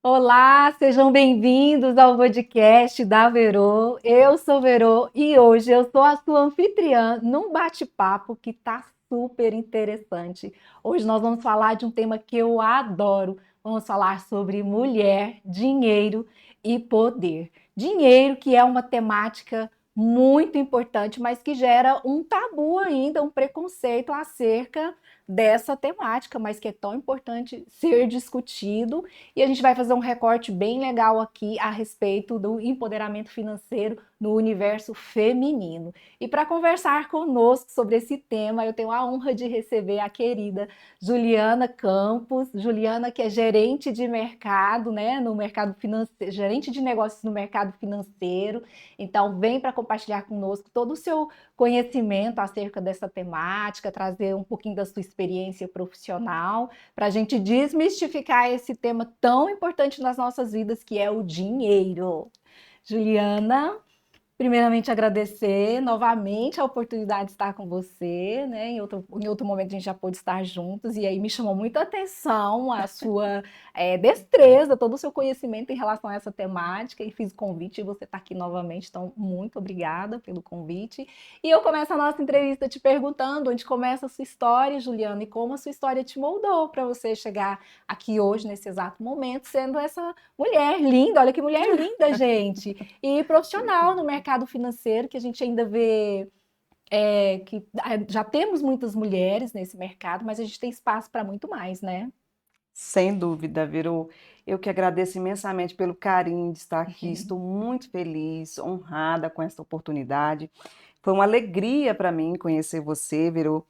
Olá, sejam bem-vindos ao podcast da Verô. Eu sou Verô e hoje eu sou a sua anfitriã num bate-papo que tá super interessante. Hoje nós vamos falar de um tema que eu adoro. Vamos falar sobre mulher, dinheiro e poder. Dinheiro, que é uma temática muito importante, mas que gera um tabu ainda, um preconceito acerca dessa temática, mas que é tão importante ser discutido. E a gente vai fazer um recorte bem legal aqui a respeito do empoderamento financeiro no universo feminino. E para conversar conosco sobre esse tema, eu tenho a honra de receber a querida Juliana Campos. Juliana, que é gerente de mercado, né, no mercado financeiro, gerente de negócios no mercado financeiro. Então, vem para compartilhar conosco todo o seu conhecimento acerca dessa temática, trazer um pouquinho da sua experiência profissional para a gente desmistificar esse tema tão importante nas nossas vidas, que é o dinheiro. Juliana, primeiramente, agradecer novamente a oportunidade de estar com você, né? Em outro momento a gente já pôde estar juntos, e aí me chamou muita atenção a sua destreza, todo o seu conhecimento em relação a essa temática, e fiz o convite e você está aqui novamente, então muito obrigada pelo convite. E eu começo a nossa entrevista te perguntando onde começa a sua história, Juliana, e como a sua história te moldou para você chegar aqui hoje, nesse exato momento, sendo essa mulher linda, olha que mulher linda, gente! E profissional no mercado financeiro, que a gente ainda vê que já temos muitas mulheres nesse mercado, mas a gente tem espaço para muito mais, né? Sem dúvida, Virou. Eu que agradeço imensamente pelo carinho de estar aqui. Estou muito feliz, honrada com essa oportunidade. Foi uma alegria para mim conhecer você, Virou.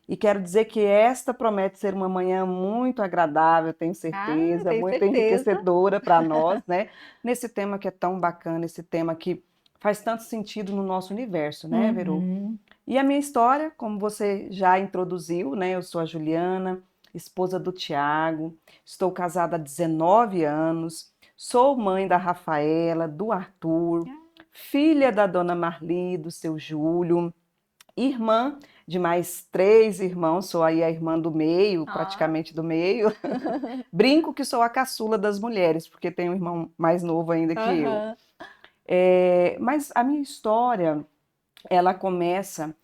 E quero dizer que esta promete ser uma manhã muito agradável, tenho Ah, certeza, tenho muito certeza. enriquecedora para nós, né? Nesse tema que é tão bacana, esse tema que faz tanto sentido no nosso universo, né, Virou? Uhum. E a minha história, como você já introduziu, né? Eu sou a Juliana, esposa do Tiago, estou casada há 19 anos, sou mãe da Rafaela, do Arthur, filha da dona Marli, do seu Júlio, irmã de mais três irmãos, sou aí a irmã do meio, Ah. praticamente do meio. Brinco que sou a caçula das mulheres, porque tenho um irmão mais novo ainda que eu. Aham. Mas a minha história ela começa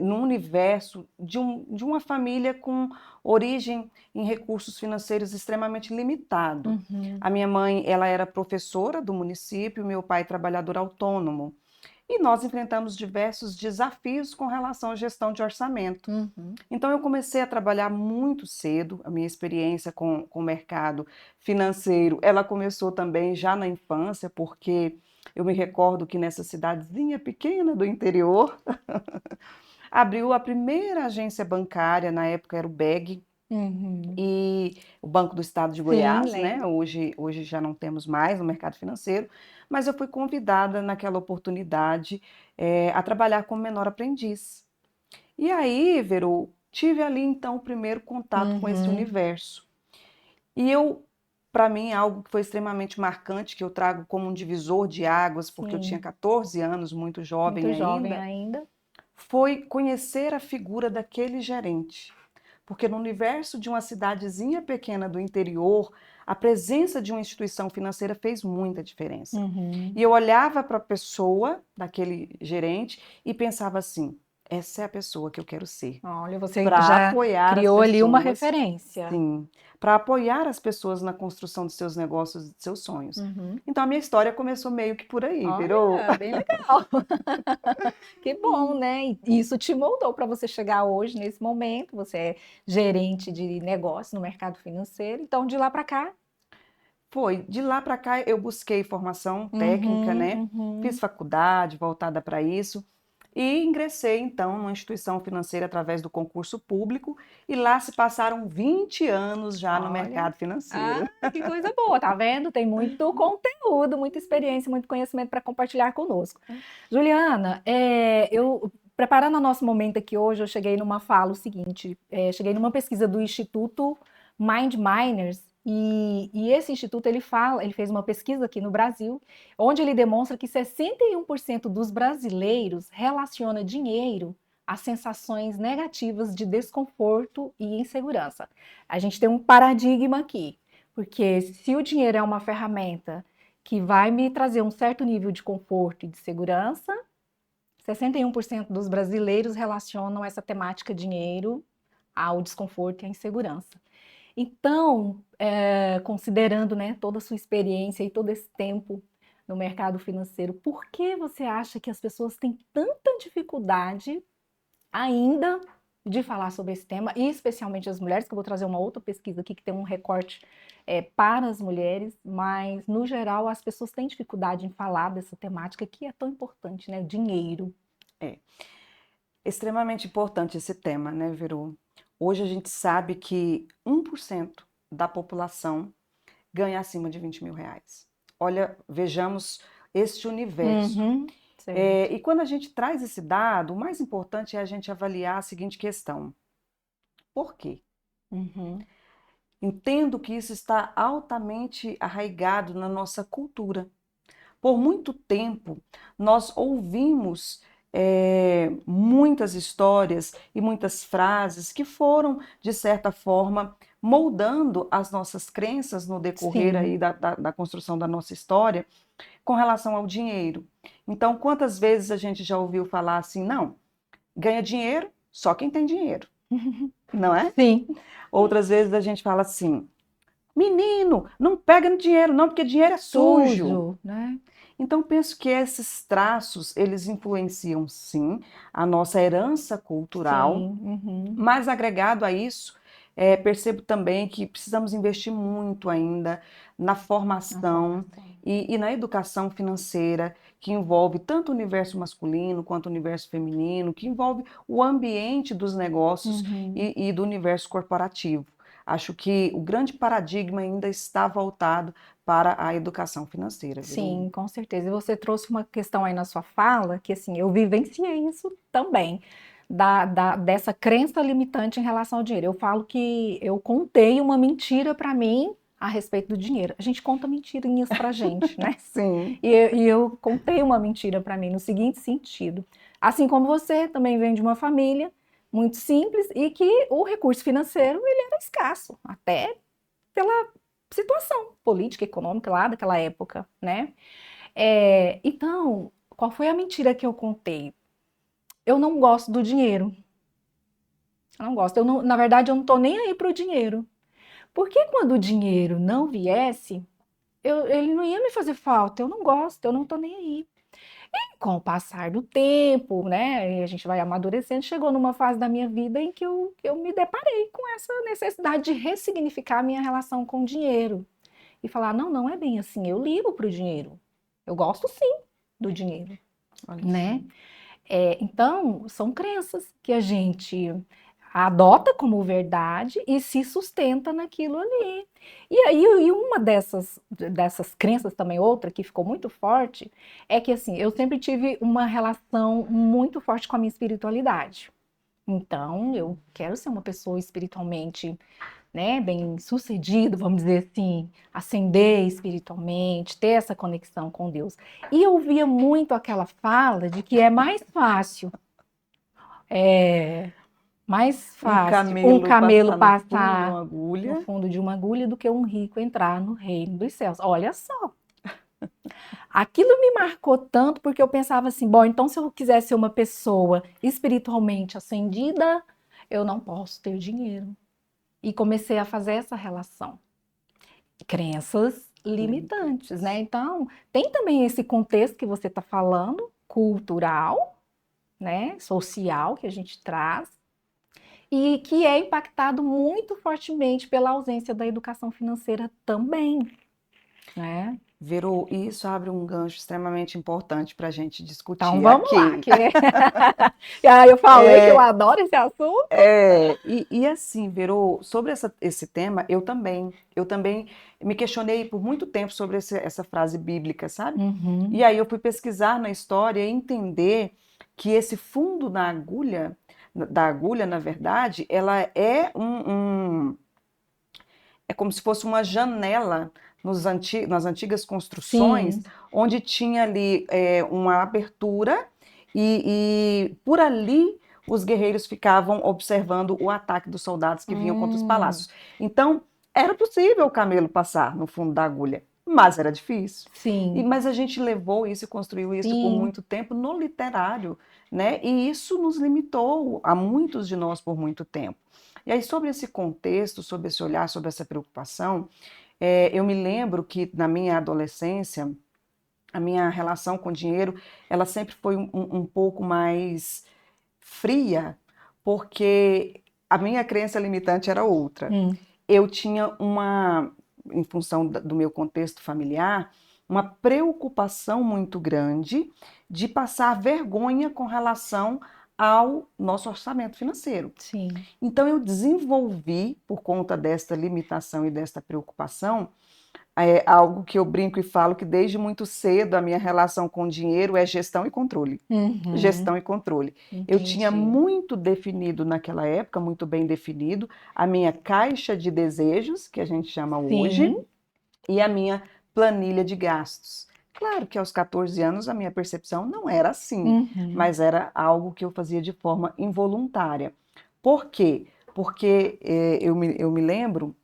no universo de uma família com origem em recursos financeiros extremamente limitado. Uhum. A minha mãe, ela era professora do município, meu pai trabalhador autônomo. E nós enfrentamos diversos desafios com relação à gestão de orçamento. Uhum. Então, eu comecei a trabalhar muito cedo, a minha experiência com o mercado financeiro, ela começou também já na infância, porque eu me recordo que nessa cidadezinha pequena do interior, abriu a primeira agência bancária, na época era o BEG, Uhum. e o Banco do Estado de Sim, Goiás, né? lembro. Hoje já não temos mais no mercado financeiro, mas eu fui convidada naquela oportunidade a trabalhar como menor aprendiz. E aí, Vero, tive ali então o primeiro contato com esse Uhum. universo. E eu, para mim, algo que foi extremamente marcante, que eu trago como um divisor de águas, porque eu tinha Sim, 14 anos, muito jovem muito jovem ainda, ainda. foi conhecer a figura daquele gerente. Porque no universo de uma cidadezinha pequena do interior, a presença de uma instituição financeira fez muita diferença. Uhum. E eu olhava para a pessoa daquele gerente e pensava assim: essa é a pessoa que eu quero ser Olha, você para já apoiar as criou ali uma pessoas, referência. sim, para apoiar as pessoas na construção de seus negócios e de seus sonhos. Uhum. Então a minha história começou meio que por aí, virou. Olha, bem legal. Que bom, né? E isso te moldou para você chegar hoje nesse momento. Você é gerente de negócio no mercado financeiro. Então, de lá para cá. Foi, de lá para cá eu busquei formação técnica, Uhum, né? Fiz uhum. faculdade voltada para isso e ingressei então numa instituição financeira através do concurso público e lá se passaram 20 anos já no Olha. mercado Ah, financeiro. que coisa boa, tá vendo? Tem muito conteúdo, muita experiência, muito conhecimento para compartilhar conosco. Juliana, eu preparando o nosso momento aqui hoje, eu cheguei numa fala o seguinte, cheguei numa pesquisa do Instituto Mind Miners, e esse instituto ele fez uma pesquisa aqui no Brasil, onde ele demonstra que 61% dos brasileiros relaciona dinheiro a sensações negativas de desconforto e insegurança. A gente tem um paradigma aqui. Porque se o dinheiro é uma ferramenta que vai me trazer um certo nível de conforto e de segurança, 61% dos brasileiros relacionam essa temática dinheiro ao desconforto e à insegurança. Então, considerando, né, toda a sua experiência e todo esse tempo no mercado financeiro, por que você acha que as pessoas têm tanta dificuldade ainda de falar sobre esse tema, e especialmente as mulheres, que eu vou trazer uma outra pesquisa aqui que tem um recorte para as mulheres, mas no geral as pessoas têm dificuldade em falar dessa temática que é tão importante, né? Dinheiro. É extremamente importante esse tema, né, Verô? Hoje a gente sabe que 1% da população ganha acima de 20 mil reais. Olha, vejamos este universo. Uhum, certo. E quando a gente traz esse dado, o mais importante é a gente avaliar a seguinte questão: por quê? Uhum, Entendo que isso está altamente arraigado na nossa cultura. Por muito tempo, nós ouvimos muitas histórias e muitas frases que foram, de certa forma, moldando as nossas crenças no decorrer sim, aí da construção da nossa história com relação ao dinheiro. Então, quantas vezes a gente já ouviu falar assim, não, ganha dinheiro só quem tem dinheiro, não é? sim, Outras vezes a gente fala assim, menino, não pega no dinheiro não, porque dinheiro é sujo. sujo, né? Então, penso que esses traços, eles influenciam, sim, a nossa herança cultural, Sim, uhum. mas agregado a isso, percebo também que precisamos investir muito ainda na Na formação formação. e na educação financeira, que envolve tanto o universo masculino quanto o universo feminino, que envolve o ambiente dos negócios Uhum. e do universo corporativo. Acho que o grande paradigma ainda está voltado para a educação financeira, viu? Sim, com certeza. E você trouxe uma questão aí na sua fala, que assim, eu vivenciei isso também, dessa crença limitante em relação ao dinheiro. Eu falo que eu contei uma mentira para mim a respeito do dinheiro. A gente conta mentirinhas pra gente, né? Sim, E eu contei uma mentira para mim no seguinte sentido. Assim como você também vem de uma família muito simples e que o recurso financeiro ele era escasso, até pela situação política, econômica lá daquela época, né? Então, qual foi a mentira que eu contei? Eu não gosto do dinheiro. Eu não gosto. Na verdade, eu não tô nem aí pro dinheiro. Porque quando o dinheiro não viesse, ele não ia me fazer falta. Eu não gosto, eu não tô nem aí. Com o passar do tempo, né, e a gente vai amadurecendo, chegou numa fase da minha vida em que eu me deparei com essa necessidade de ressignificar a minha relação com o dinheiro. E falar, não, não é bem assim, eu ligo para o dinheiro. Eu gosto sim do dinheiro, olha só. né? Então, são crenças que a gente adota como verdade e se sustenta naquilo ali. E aí, e uma dessas crenças também, outra que ficou muito forte, é que assim, eu sempre tive uma relação muito forte com a minha espiritualidade. Então, eu quero ser uma pessoa espiritualmente, né, bem sucedido, vamos dizer assim, ascender espiritualmente, ter essa conexão com Deus. E eu via muito aquela fala de que é mais Um fácil um camelo camelo passar no fundo de uma passar no agulha. fundo de uma agulha do que um rico entrar no reino dos céus. Olha só, aquilo me marcou tanto porque eu pensava assim, bom, então se eu quiser ser uma pessoa espiritualmente ascendida, eu não posso ter dinheiro. E comecei a fazer essa relação. Crenças limitantes, né? Limitantes. Então, tem também esse contexto que você está falando, cultural, né? Social, que a gente traz, e que é impactado muito fortemente pela ausência da educação financeira também, né? Verô, e isso abre um gancho extremamente importante para a gente Então discutir vamos lá, aqui. que eu falei que eu É, adoro esse assunto. e assim, Verô, sobre esse tema, eu também me questionei por muito tempo sobre essa frase bíblica, sabe? E Uhum, aí eu fui pesquisar na história e entender que esse fundo da agulha, na verdade, ela é como se fosse uma janela nas antigas construções, sim. onde tinha ali uma abertura e por ali os guerreiros ficavam observando o ataque dos soldados que vinham contra os Hum, palácios. Então, era possível o camelo passar no fundo da agulha, mas era difícil. Sim, Mas a gente levou isso e construiu isso por sim, muito tempo no literário, né? E isso nos limitou a muitos de nós por muito tempo. E aí, sobre esse contexto, sobre esse olhar, sobre essa preocupação, eu me lembro que na minha adolescência, a minha relação com o dinheiro, ela sempre foi um pouco mais fria, porque a minha crença limitante era outra. hum, Eu tinha em função do meu contexto familiar, uma preocupação muito grande de passar vergonha com relação ao nosso orçamento financeiro. sim. Então, eu desenvolvi, por conta desta limitação e desta preocupação, algo que eu brinco e falo que desde muito cedo a minha relação com o dinheiro é gestão e controle. Uhum, Gestão e controle. Eu tinha entendi. muito definido naquela época, muito bem definido, a minha caixa de desejos, que a gente chama hoje, Sim, e a minha planilha de gastos. Claro que aos 14 anos a minha percepção não era assim, uhum, mas era algo que eu fazia de forma involuntária. Por quê? Porque eu me lembro,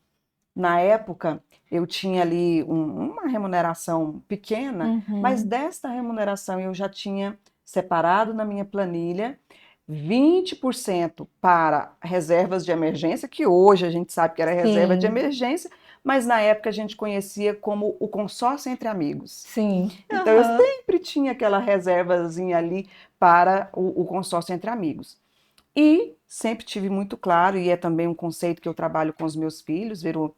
na época, eu tinha ali uma remuneração pequena, mas uhum, desta remuneração eu já tinha separado na minha planilha 20% para reservas de emergência, que hoje a gente sabe que era reserva de sim, emergência, mas na época a gente conhecia como o consórcio entre amigos. sim, Então eu aham, sempre tinha aquela reservazinha ali para o consórcio entre amigos. E sempre tive muito claro, e é também um conceito que eu trabalho com os meus filhos, Verô,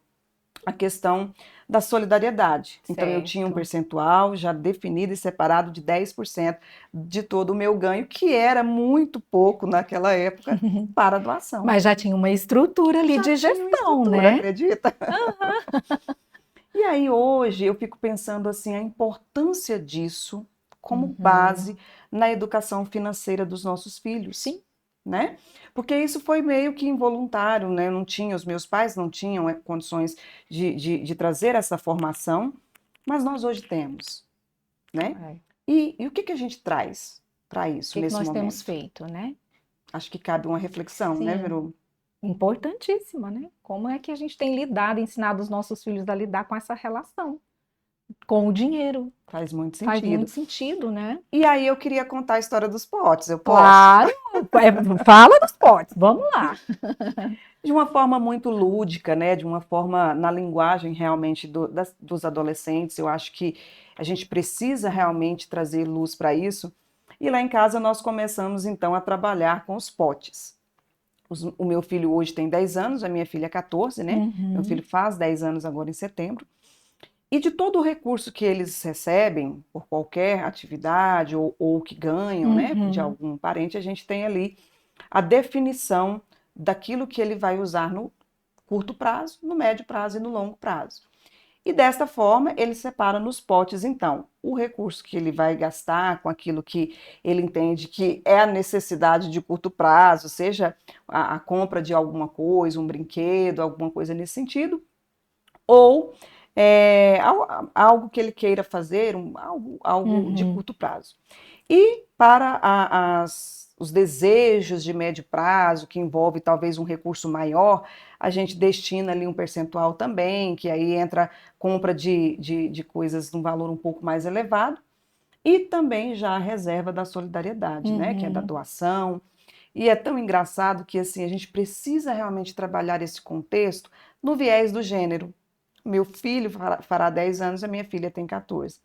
a questão da solidariedade. Então, eu tinha um certo. percentual já definido e separado de 10% de todo o meu ganho, que era muito pouco naquela época, para doação. Mas já tinha uma estrutura ali Já de tinha uma gestão, estrutura, né? acredita? E aí, hoje, eu fico pensando assim, a importância disso como Uhum, base na educação financeira dos nossos filhos, sim, né? Porque isso foi meio que involuntário, né? Eu não tinha, os meus pais não tinham condições de trazer essa formação, mas nós hoje temos, né? é. O E o que que a gente traz para isso que que nesse nós temos momento? feito, né? Acho que cabe uma reflexão, né, Sim, Verô? importantíssima, né? Como é que a gente tem lidado, ensinado os nossos filhos a lidar com essa relação, com o dinheiro? Faz muito Faz sentido. muito sentido, né? E aí eu queria contar a história dos potes, eu posso? Claro, fala dos potes, vamos lá. De uma forma muito lúdica, né? De uma forma na linguagem realmente dos adolescentes. Eu acho que a gente precisa realmente trazer luz para isso. E lá em casa nós começamos então a trabalhar com os potes. O meu filho hoje tem 10 anos, a minha filha 14, né? Meu filho Uhum, faz 10 anos agora em setembro. E de todo o recurso que eles recebem por qualquer atividade ou que ganham, né, de uhum, algum parente, a gente tem ali a definição daquilo que ele vai usar no curto prazo, no médio prazo e no longo prazo. E desta forma, ele separa nos potes, então, o recurso que ele vai gastar com aquilo que ele entende que é a necessidade de curto prazo, seja a compra de alguma coisa, um brinquedo, alguma coisa nesse sentido, ou algo que ele queira fazer, algo de uhum. curto prazo. E para os desejos de médio prazo, que envolve talvez um recurso maior, a gente destina ali um percentual também, que aí entra compra de coisas num valor um pouco mais elevado, e também já a reserva da solidariedade, né, que é da Uhum. doação. E é tão engraçado que assim a gente precisa realmente trabalhar esse contexto no viés do gênero. Meu filho fará 10 anos, a minha filha tem 14.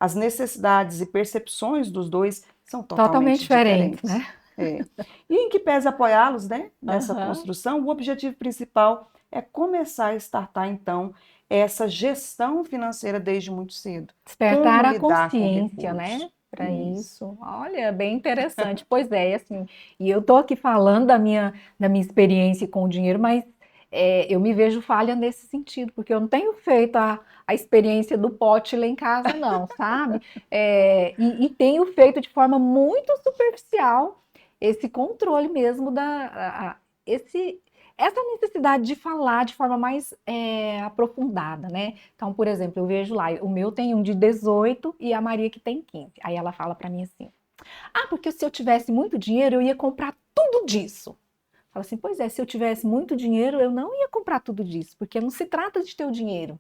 As necessidades e percepções dos dois são Totalmente totalmente diferente, diferentes. né? É. E em que pese apoiá-los, né, nessa Aham. construção, o objetivo principal é começar a startar, então, essa gestão financeira desde muito cedo. Despertar Como a lidar com consciência, recursos. né? Para Isso. isso. Olha, bem interessante. Pois é, e assim, e eu tô aqui falando da minha experiência com o dinheiro, mas eu me vejo falha nesse sentido, porque eu não tenho feito a experiência do pote lá em casa, não, sabe? E tenho feito de forma muito superficial esse controle mesmo esse, essa necessidade de falar de forma mais aprofundada, né? Então, por exemplo, eu vejo lá, o meu tem um de 18 e a Maria que tem 15. Aí ela fala para mim assim: "Ah, porque se eu tivesse muito dinheiro, eu ia comprar tudo disso". Fala assim, pois é, se eu tivesse muito dinheiro, eu não ia comprar tudo disso, porque não se trata de ter o dinheiro,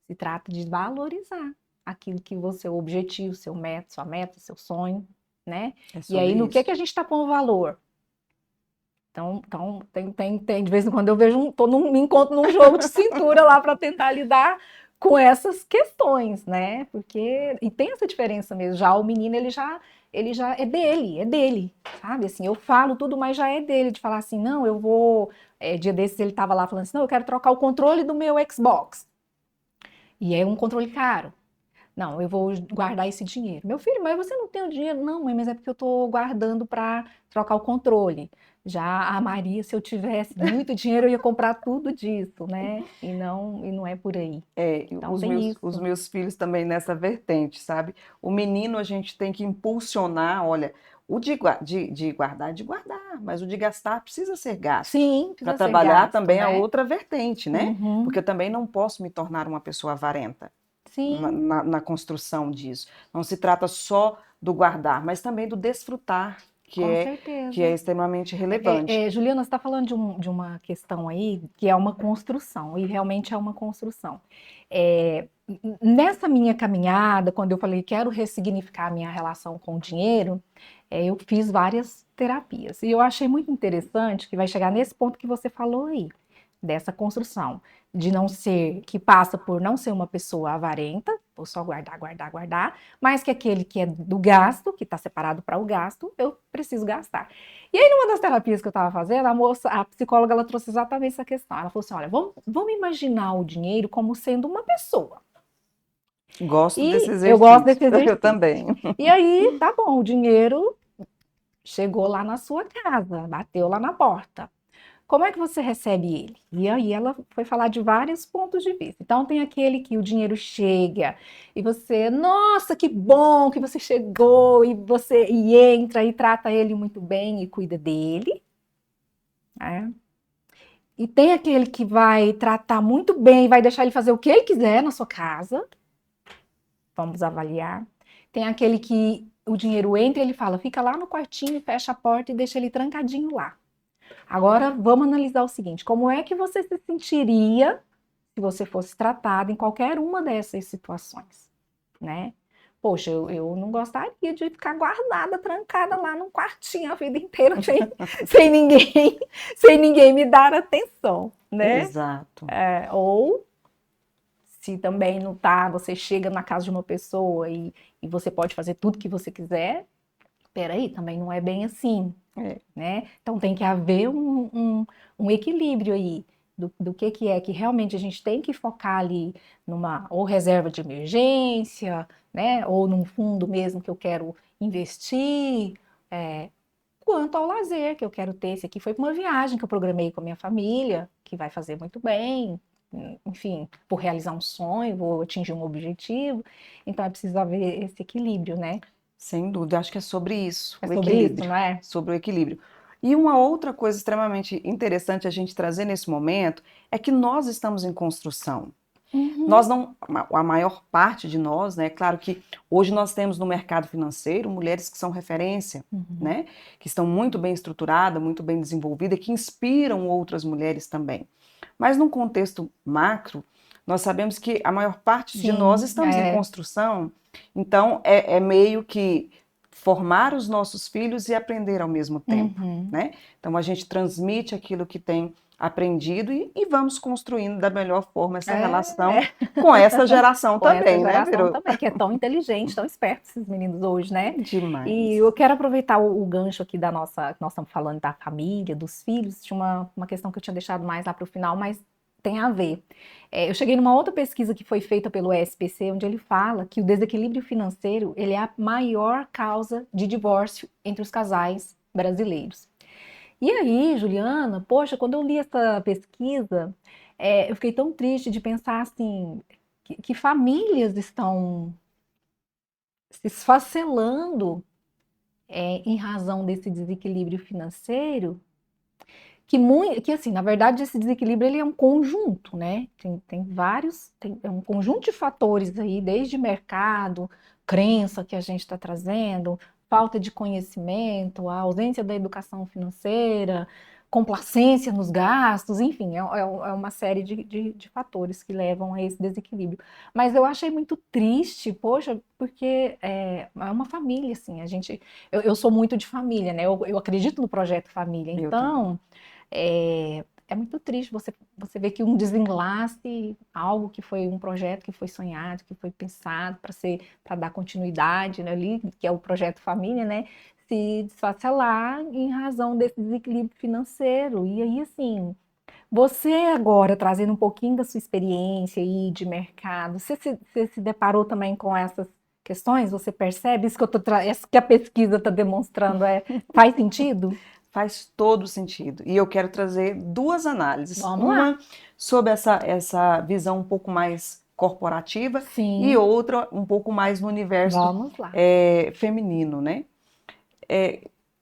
se trata de valorizar aquilo que você, o objetivo, seu método, sua meta, seu sonho, né? É E aí, sobre no que isso. a gente está pondo valor? Então de vez em quando eu vejo, me encontro num jogo de cintura lá para tentar lidar com essas questões, né? Porque, e tem essa diferença mesmo, já o menino, ele já é dele, sabe? Assim, eu falo tudo, mas já é dele, de falar assim, não, eu vou, dia desses ele tava lá falando assim, não, eu quero trocar o controle do meu Xbox, e é um controle caro. Não, eu vou guardar esse dinheiro. Meu filho, mas você não tem o dinheiro? Não, mãe, mas é porque eu estou guardando para trocar o controle. Já a Maria, se eu tivesse muito dinheiro, eu ia comprar tudo disso, né? E não é por aí. É, Então tem os isso. meus filhos também nessa vertente, sabe? O menino a gente tem que impulsionar, olha, o de guardar é de guardar, mas o de gastar precisa ser gasto. Sim, Para precisa ser trabalhar gasto, também a né? outra vertente, né? Porque Uhum. eu também não posso me tornar uma pessoa avarenta Sim, na construção disso. Não se trata só do guardar, mas também do desfrutar, com que é certeza. extremamente relevante. Juliana, você está falando de uma questão aí que é uma construção, e realmente é uma construção. Nessa minha caminhada, quando eu falei quero ressignificar a minha relação com o dinheiro, eu fiz várias terapias. E eu achei muito interessante que vai chegar nesse ponto que você falou aí, dessa construção, de não ser, que passa por não ser uma pessoa avarenta, vou só guardar, guardar, guardar, mas que aquele que é do gasto, que está separado para o gasto, eu preciso gastar. E aí, numa das terapias que eu estava fazendo, a psicóloga, ela trouxe exatamente essa questão. Ela falou assim: olha, vamos imaginar o dinheiro como sendo uma pessoa. Gosto desse E eu gosto exercício, desse eu exercício. também. E aí, tá bom, o dinheiro chegou lá na sua casa, bateu lá na porta. Como é que você recebe ele? E aí ela foi falar de vários pontos de vista. Então tem aquele que o dinheiro chega e você, nossa, que bom que você chegou e você entra e trata ele muito bem e cuida dele, né? E tem aquele que vai tratar muito bem e vai deixar ele fazer o que ele quiser na sua casa. Vamos avaliar. Tem aquele que o dinheiro entra e ele fala, fica lá no quartinho, fecha a porta e deixa ele trancadinho lá. Agora vamos analisar o seguinte: como é que você se sentiria se você fosse tratado em qualquer uma dessas situações, né? Poxa, eu não gostaria de ficar guardada, trancada lá num quartinho a vida inteira sem ninguém, sem ninguém me dar atenção, né? Exato. Ou se também não tá, você chega na casa de uma pessoa e você pode fazer tudo que você quiser, peraí, também não é bem assim, É. né? Então tem que haver um equilíbrio aí do que é que realmente a gente tem que focar ali numa ou reserva de emergência, né? Ou num fundo mesmo que eu quero investir, quanto ao lazer que eu quero ter. Esse aqui foi para uma viagem que eu programei com a minha família, que vai fazer muito bem. Enfim, vou realizar um sonho, vou atingir um objetivo, então é preciso haver esse equilíbrio, né? Sem dúvida, acho que é sobre isso, É o sobre isso, equilíbrio, não é? sobre o equilíbrio. E uma outra coisa extremamente interessante a gente trazer nesse momento é que nós estamos em construção. Uhum, Nós não, a maior parte de nós, né? Claro que hoje nós temos no mercado financeiro mulheres que são referência, uhum. né? Que estão muito bem estruturadas, muito bem desenvolvidas, que inspiram outras mulheres também. Mas num contexto macro, nós sabemos que a maior parte de nós Sim, estamos em construção, então é meio que formar os nossos filhos e aprender ao mesmo tempo, uhum. né? Então a gente transmite aquilo que tem aprendido e vamos construindo da melhor forma essa relação É, com essa geração com essa também, né, geração Vero? também, que é tão inteligente, tão esperto esses meninos hoje, né? E Demais. eu quero aproveitar o gancho aqui da nossa, que nós estamos falando da família, dos filhos, tinha uma questão que eu tinha deixado mais lá para o final, mas tem a ver. Eu cheguei numa outra pesquisa que foi feita pelo SPC, onde ele fala que o desequilíbrio financeiro, ele é a maior causa de divórcio entre os casais brasileiros. E aí, Juliana, poxa, quando eu li essa pesquisa, eu fiquei tão triste de pensar assim, que famílias estão se esfacelando, em razão desse desequilíbrio financeiro, que assim, na verdade, esse desequilíbrio ele é um conjunto, né? Tem vários, é um conjunto de fatores aí, desde mercado, crença que a gente está trazendo, falta de conhecimento, a ausência da educação financeira, complacência nos gastos, enfim, é uma série de fatores que levam a esse desequilíbrio. Mas eu achei muito triste, poxa, porque é uma família, assim, eu sou muito de família, né? Eu acredito no projeto família, Eu também. então é muito triste você ver que um desenlace, algo que foi um projeto que foi sonhado, que foi pensado para dar continuidade, né, ali, que é o projeto família, né? Se desfacelar em razão desse desequilíbrio financeiro. E aí, assim, você agora, trazendo um pouquinho da sua experiência aí de mercado, você se deparou também com essas questões? Você percebe isso que isso que a pesquisa está demonstrando faz sentido? Faz todo sentido. E eu quero trazer duas análises. Vamos lá. Uma sobre essa visão um pouco mais corporativa e Sim, outra um pouco mais no universo vamos lá. feminino, né?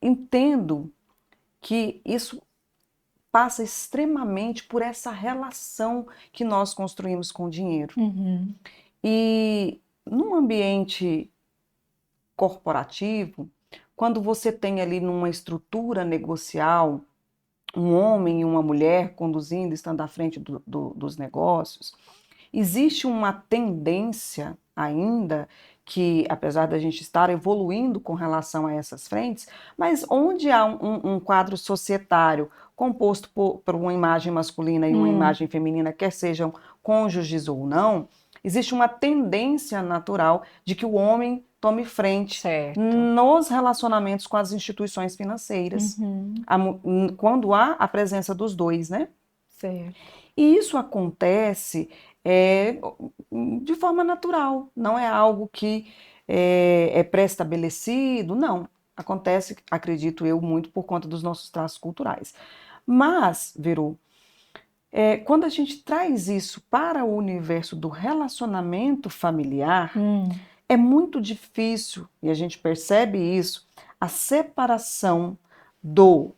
Entendo que isso passa extremamente por essa relação que nós construímos com o dinheiro. Uhum. E num ambiente corporativo, quando você tem ali numa estrutura negocial um homem e uma mulher conduzindo, estando à frente dos negócios, existe uma tendência ainda que, apesar da gente estar evoluindo com relação a essas frentes, mas onde há um quadro societário composto por uma imagem masculina e uma imagem feminina, quer sejam cônjuges ou não, existe uma tendência natural de que o homem tome frente Certo. nos relacionamentos com as instituições financeiras, Uhum. quando há a presença dos dois, né? Certo. E isso acontece é, de forma natural, não é algo que é pré-estabelecido, não. Acontece, acredito eu, muito por conta dos nossos traços culturais. Mas, Veru, quando a gente traz isso para o universo do relacionamento familiar, é muito difícil, e a gente percebe isso, a separação do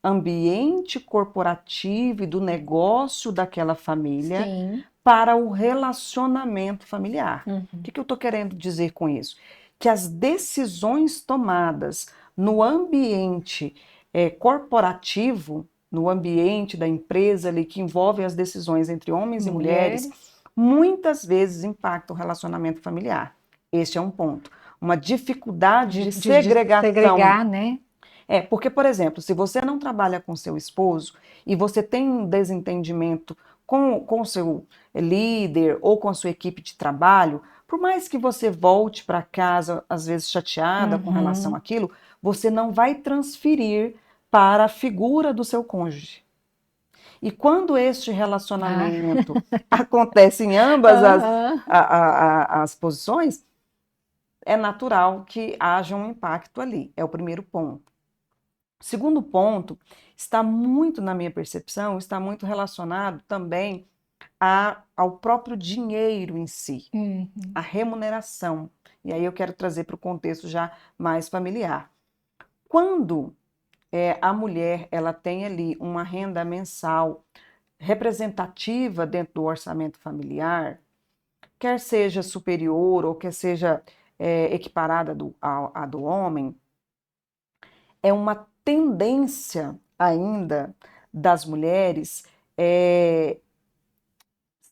ambiente corporativo e do negócio daquela família Sim. para o relacionamento familiar. O Uhum. que eu estou querendo dizer com isso? Que as decisões tomadas no ambiente corporativo, no ambiente da empresa ali, que envolve as decisões entre homens e mulheres, Mulheres. muitas vezes impactam o relacionamento familiar. Este é um ponto. Uma dificuldade de De segregação. segregar, né? Porque, por exemplo, se você não trabalha com seu esposo e você tem um desentendimento com o seu líder ou com a sua equipe de trabalho, por mais que você volte para casa, às vezes chateada com relação Uhum. àquilo, você não vai transferir para a figura do seu cônjuge. E quando este Ah. relacionamento acontece em ambas Aham. as posições, é natural que haja um impacto ali. É o primeiro ponto. O segundo ponto está muito, na minha percepção, está muito relacionado também ao próprio dinheiro em si, Uhum. a remuneração. E aí eu quero trazer para o contexto já mais familiar. Quando a mulher ela tem ali uma renda mensal representativa dentro do orçamento familiar, quer seja superior ou quer seja equiparada à do homem, é uma tendência ainda das mulheres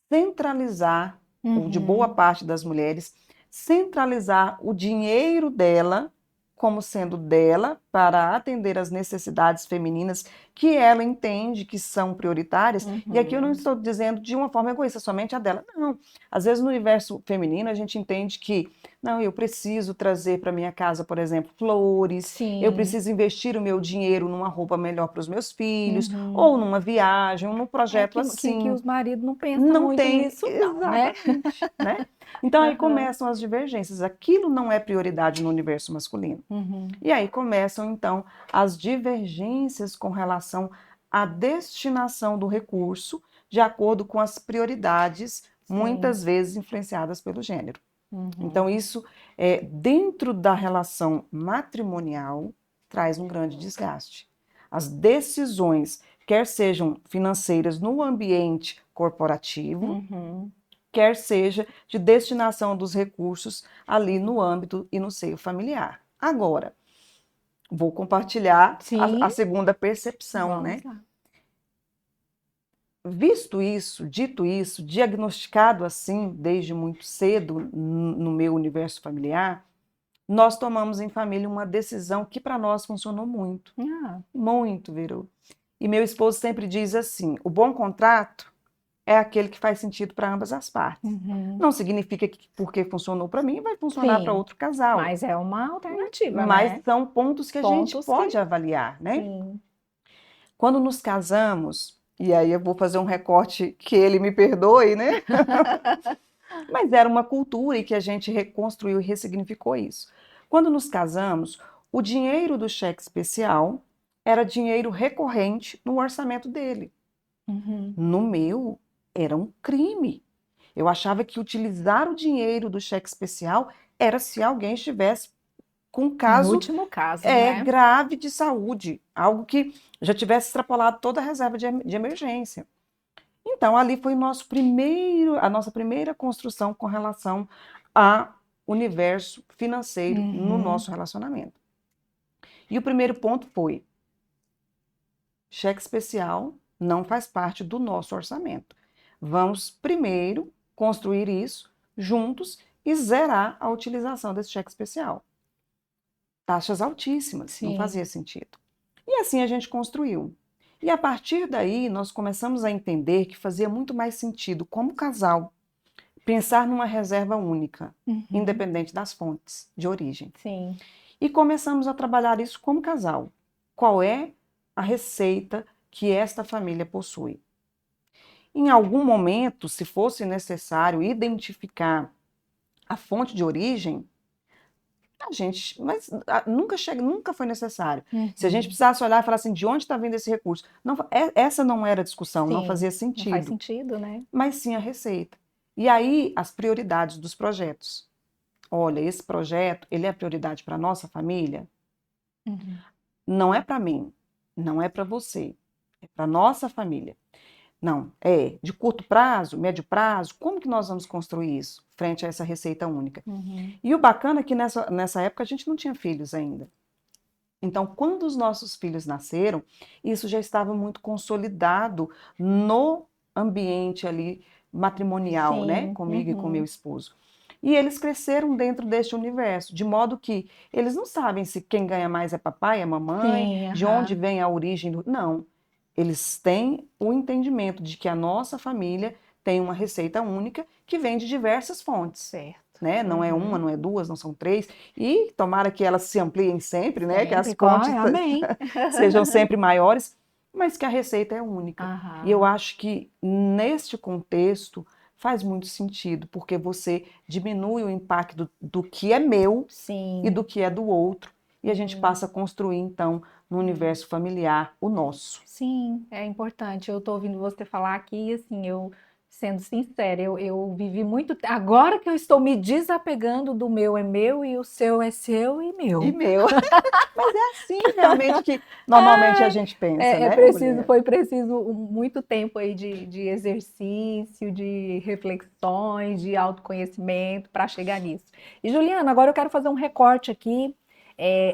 centralizar, ou de boa Uhum. parte das mulheres, centralizar o dinheiro dela como sendo dela para atender às necessidades femininas que ela entende que são prioritárias. E aqui eu não Uhum. estou dizendo de uma forma egoísta, somente a dela. Não. Às vezes no universo feminino a gente entende que, não, eu preciso trazer para minha casa, por exemplo, flores, eu Sim. preciso investir o meu dinheiro numa roupa melhor para os meus filhos, ou Uhum. numa viagem, ou num É projeto que assim. os maridos não pensam Não muito tem, nisso, não, né? exatamente, né? Então aí Aham. começam as divergências. Aquilo não é prioridade no universo masculino. Uhum. E aí começam então as divergências com relação à destinação do recurso, de acordo com as prioridades, Sim. muitas vezes influenciadas pelo gênero. Então Uhum. isso dentro da relação matrimonial traz um grande desgaste. As decisões, quer sejam financeiras no ambiente corporativo, Uhum. quer seja de destinação dos recursos ali no âmbito e no seio familiar. Agora, vou compartilhar Sim, a segunda percepção, né? vamos lá. Visto isso, dito isso, diagnosticado assim desde muito cedo no meu universo familiar, nós tomamos em família uma decisão que para nós funcionou muito, Ah, muito, virou. E meu esposo sempre diz assim: o bom contrato é aquele que faz sentido para ambas as partes. uhum. Não significa que porque funcionou para mim, vai funcionar para Sim, outro casal, mas é uma alternativa, mas né? são pontos que a gente Pontos que, pode avaliar, né? sim. Quando nos casamos, e aí eu vou fazer um recorte que ele me perdoe, né? Mas era uma cultura e que a gente reconstruiu e ressignificou isso. Quando nos casamos, o dinheiro do cheque especial era dinheiro recorrente no orçamento dele. Uhum. No meu, era um crime. Eu achava que utilizar o dinheiro do cheque especial era se alguém estivesse com um Em caso último caso, né? grave de saúde, algo que já tivesse extrapolado toda a reserva de emergência. Então, ali foi a nossa primeira construção com relação ao universo financeiro no Uhum. nosso relacionamento. E o primeiro ponto foi: cheque especial não faz parte do nosso orçamento. Vamos primeiro construir isso juntos e zerar a utilização desse cheque especial. Taxas altíssimas, não Sim. fazia sentido. E assim a gente construiu. E a partir daí nós começamos a entender que fazia muito mais sentido, como casal, pensar numa reserva única, Uhum. independente das fontes de origem. Sim. E começamos a trabalhar isso como casal. Qual é a receita que esta família possui? Em algum momento, se fosse necessário identificar a fonte de origem, a gente, mas nunca chega, nunca foi necessário. Se a gente Uhum. precisasse olhar e falar assim, de onde está vindo esse recurso? Não, essa não era a discussão, não Sim. fazia Não faz sentido, sentido, né? mas sim a receita. E aí, as prioridades dos projetos. Olha, esse projeto, ele é prioridade para a nossa família? Uhum. Não é para mim, não é para você, é para a nossa família. Não, é de curto prazo, médio prazo, como que nós vamos construir isso frente a essa receita única? Uhum. E o bacana é que nessa época a gente não tinha filhos ainda. Então, quando os nossos filhos nasceram, isso já estava muito consolidado no ambiente ali matrimonial, né, Sim. comigo e com meu Uhum. esposo. E eles cresceram dentro deste universo, de modo que eles não sabem se quem ganha mais é papai, é mamãe, Sim, de onde aham. vem a origem do. Não. Eles têm o entendimento de que a nossa família tem uma receita única que vem de diversas fontes. Certo. Né? Não é uma, Uhum. não é duas, não são três, e tomara que elas se ampliem sempre, né? Que as Sempre, fontes amém. sejam sempre maiores, mas que a receita é única. E eu Aham. acho que neste contexto faz muito sentido, porque você diminui o impacto do que é meu e Sim. do que é do outro, e a gente Uhum. passa a construir, então, no universo familiar, o nosso. Sim, é importante. Eu estou ouvindo você falar aqui, e assim, eu, sendo sincera, eu vivi muito. Agora que eu estou me desapegando do meu é meu e o seu é seu e E meu. meu. Mas é assim realmente que normalmente a gente pensa, É né, preciso, mulher? foi preciso muito tempo aí de exercício, de reflexões, de autoconhecimento para chegar nisso. E Juliana, agora eu quero fazer um recorte aqui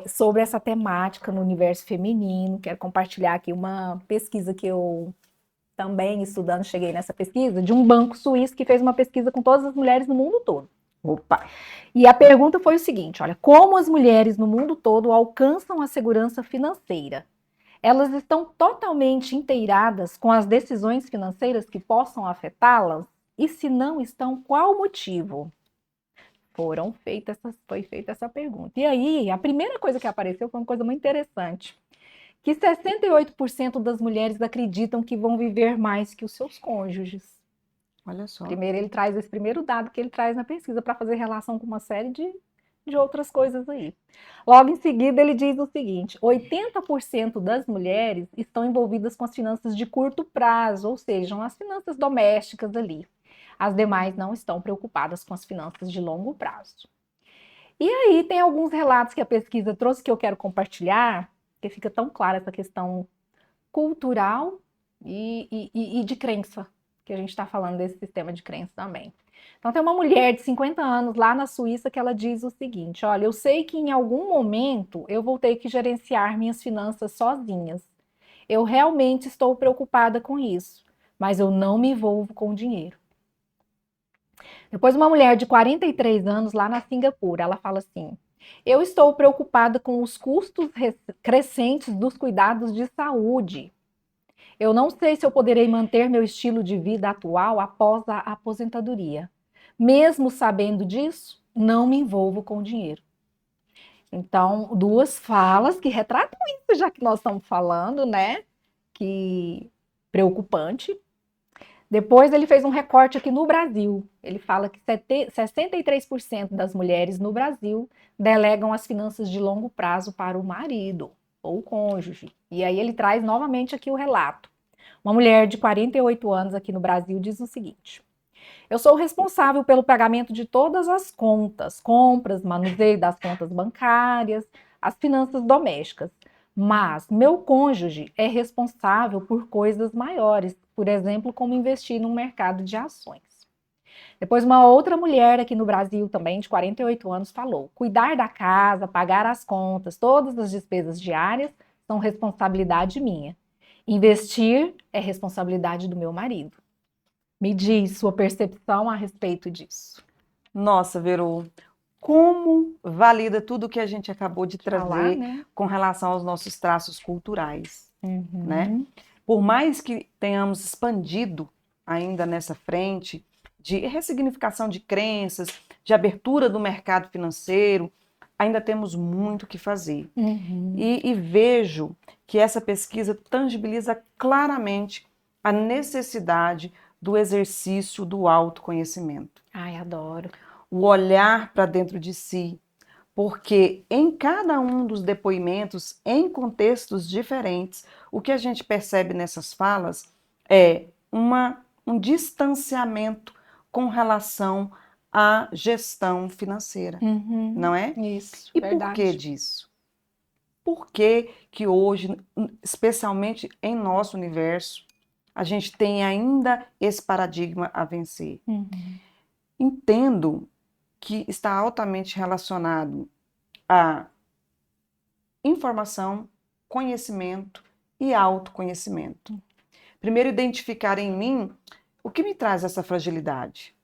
sobre essa temática no universo feminino. Quero compartilhar aqui uma pesquisa que eu também estudando, cheguei nessa pesquisa, de um banco suíço que fez uma pesquisa com todas as mulheres no mundo todo. Opa! E a pergunta foi o seguinte: olha, como as mulheres no mundo todo alcançam a segurança financeira? Elas estão totalmente inteiradas com as decisões financeiras que possam afetá-las? E se não estão, qual o motivo? Foi feita essa pergunta. E aí, a primeira coisa que apareceu foi uma coisa muito interessante, que 68% das mulheres acreditam que vão viver mais que os seus cônjuges. Olha só. Primeiro, ele traz esse primeiro dado que ele traz na pesquisa para fazer relação com uma série de outras coisas aí. Logo em seguida, ele diz o seguinte: 80% das mulheres estão envolvidas com as finanças de curto prazo, ou seja, as finanças domésticas ali. As demais não estão preocupadas com as finanças de longo prazo. E aí tem alguns relatos que a pesquisa trouxe que eu quero compartilhar, que fica tão clara essa questão cultural e de crença. que a gente está falando desse sistema de crença também. Então, tem uma mulher de 50 anos lá na Suíça que ela diz o seguinte: olha, eu sei que em algum momento eu vou ter que gerenciar minhas finanças sozinhas. Eu realmente estou preocupada com isso, mas eu não me envolvo com dinheiro. Depois, uma mulher de 43 anos lá na Singapura, ela fala assim: eu estou preocupada com os custos crescentes dos cuidados de saúde. Eu não sei se eu poderei manter meu estilo de vida atual após a aposentadoria. Mesmo sabendo disso, não me envolvo com dinheiro. Então, duas falas que retratam isso, já que nós estamos falando, né? Que preocupante. Depois ele fez um recorte aqui no Brasil. Ele fala que 63% das mulheres no Brasil delegam as finanças de longo prazo para o marido ou o cônjuge. E aí ele traz novamente aqui o relato. Uma mulher de 48 anos aqui no Brasil diz o seguinte: eu sou responsável pelo pagamento de todas as contas, compras, manuseio das contas bancárias, as finanças domésticas. Mas meu cônjuge é responsável por coisas maiores, por exemplo, como investir no mercado de ações. Depois, uma outra mulher aqui no Brasil, também de 48 anos, falou: cuidar da casa, pagar as contas, todas as despesas diárias são responsabilidade minha. Investir é responsabilidade do meu marido. Me diz sua percepção a respeito disso. Nossa, Verô, como valida tudo que a gente acabou de Falar, trazer né? com relação aos nossos traços culturais, né? Uhum. Por mais que tenhamos expandido ainda nessa frente de ressignificação de crenças, de abertura do mercado financeiro, ainda temos muito o que fazer. Uhum. E vejo que essa pesquisa tangibiliza claramente a necessidade do exercício do autoconhecimento. Ai, adoro. O olhar para dentro de si, porque em cada um dos depoimentos, em contextos diferentes, o que a gente percebe nessas falas é um distanciamento com relação à gestão financeira, Uhum. não é? Isso, E por que verdade. disso? Por que que hoje, especialmente em nosso universo, a gente tem ainda esse paradigma a vencer? Uhum. Entendo que está altamente relacionado a informação, conhecimento e autoconhecimento. Primeiro, identificar em mim o que me traz essa fragilidade.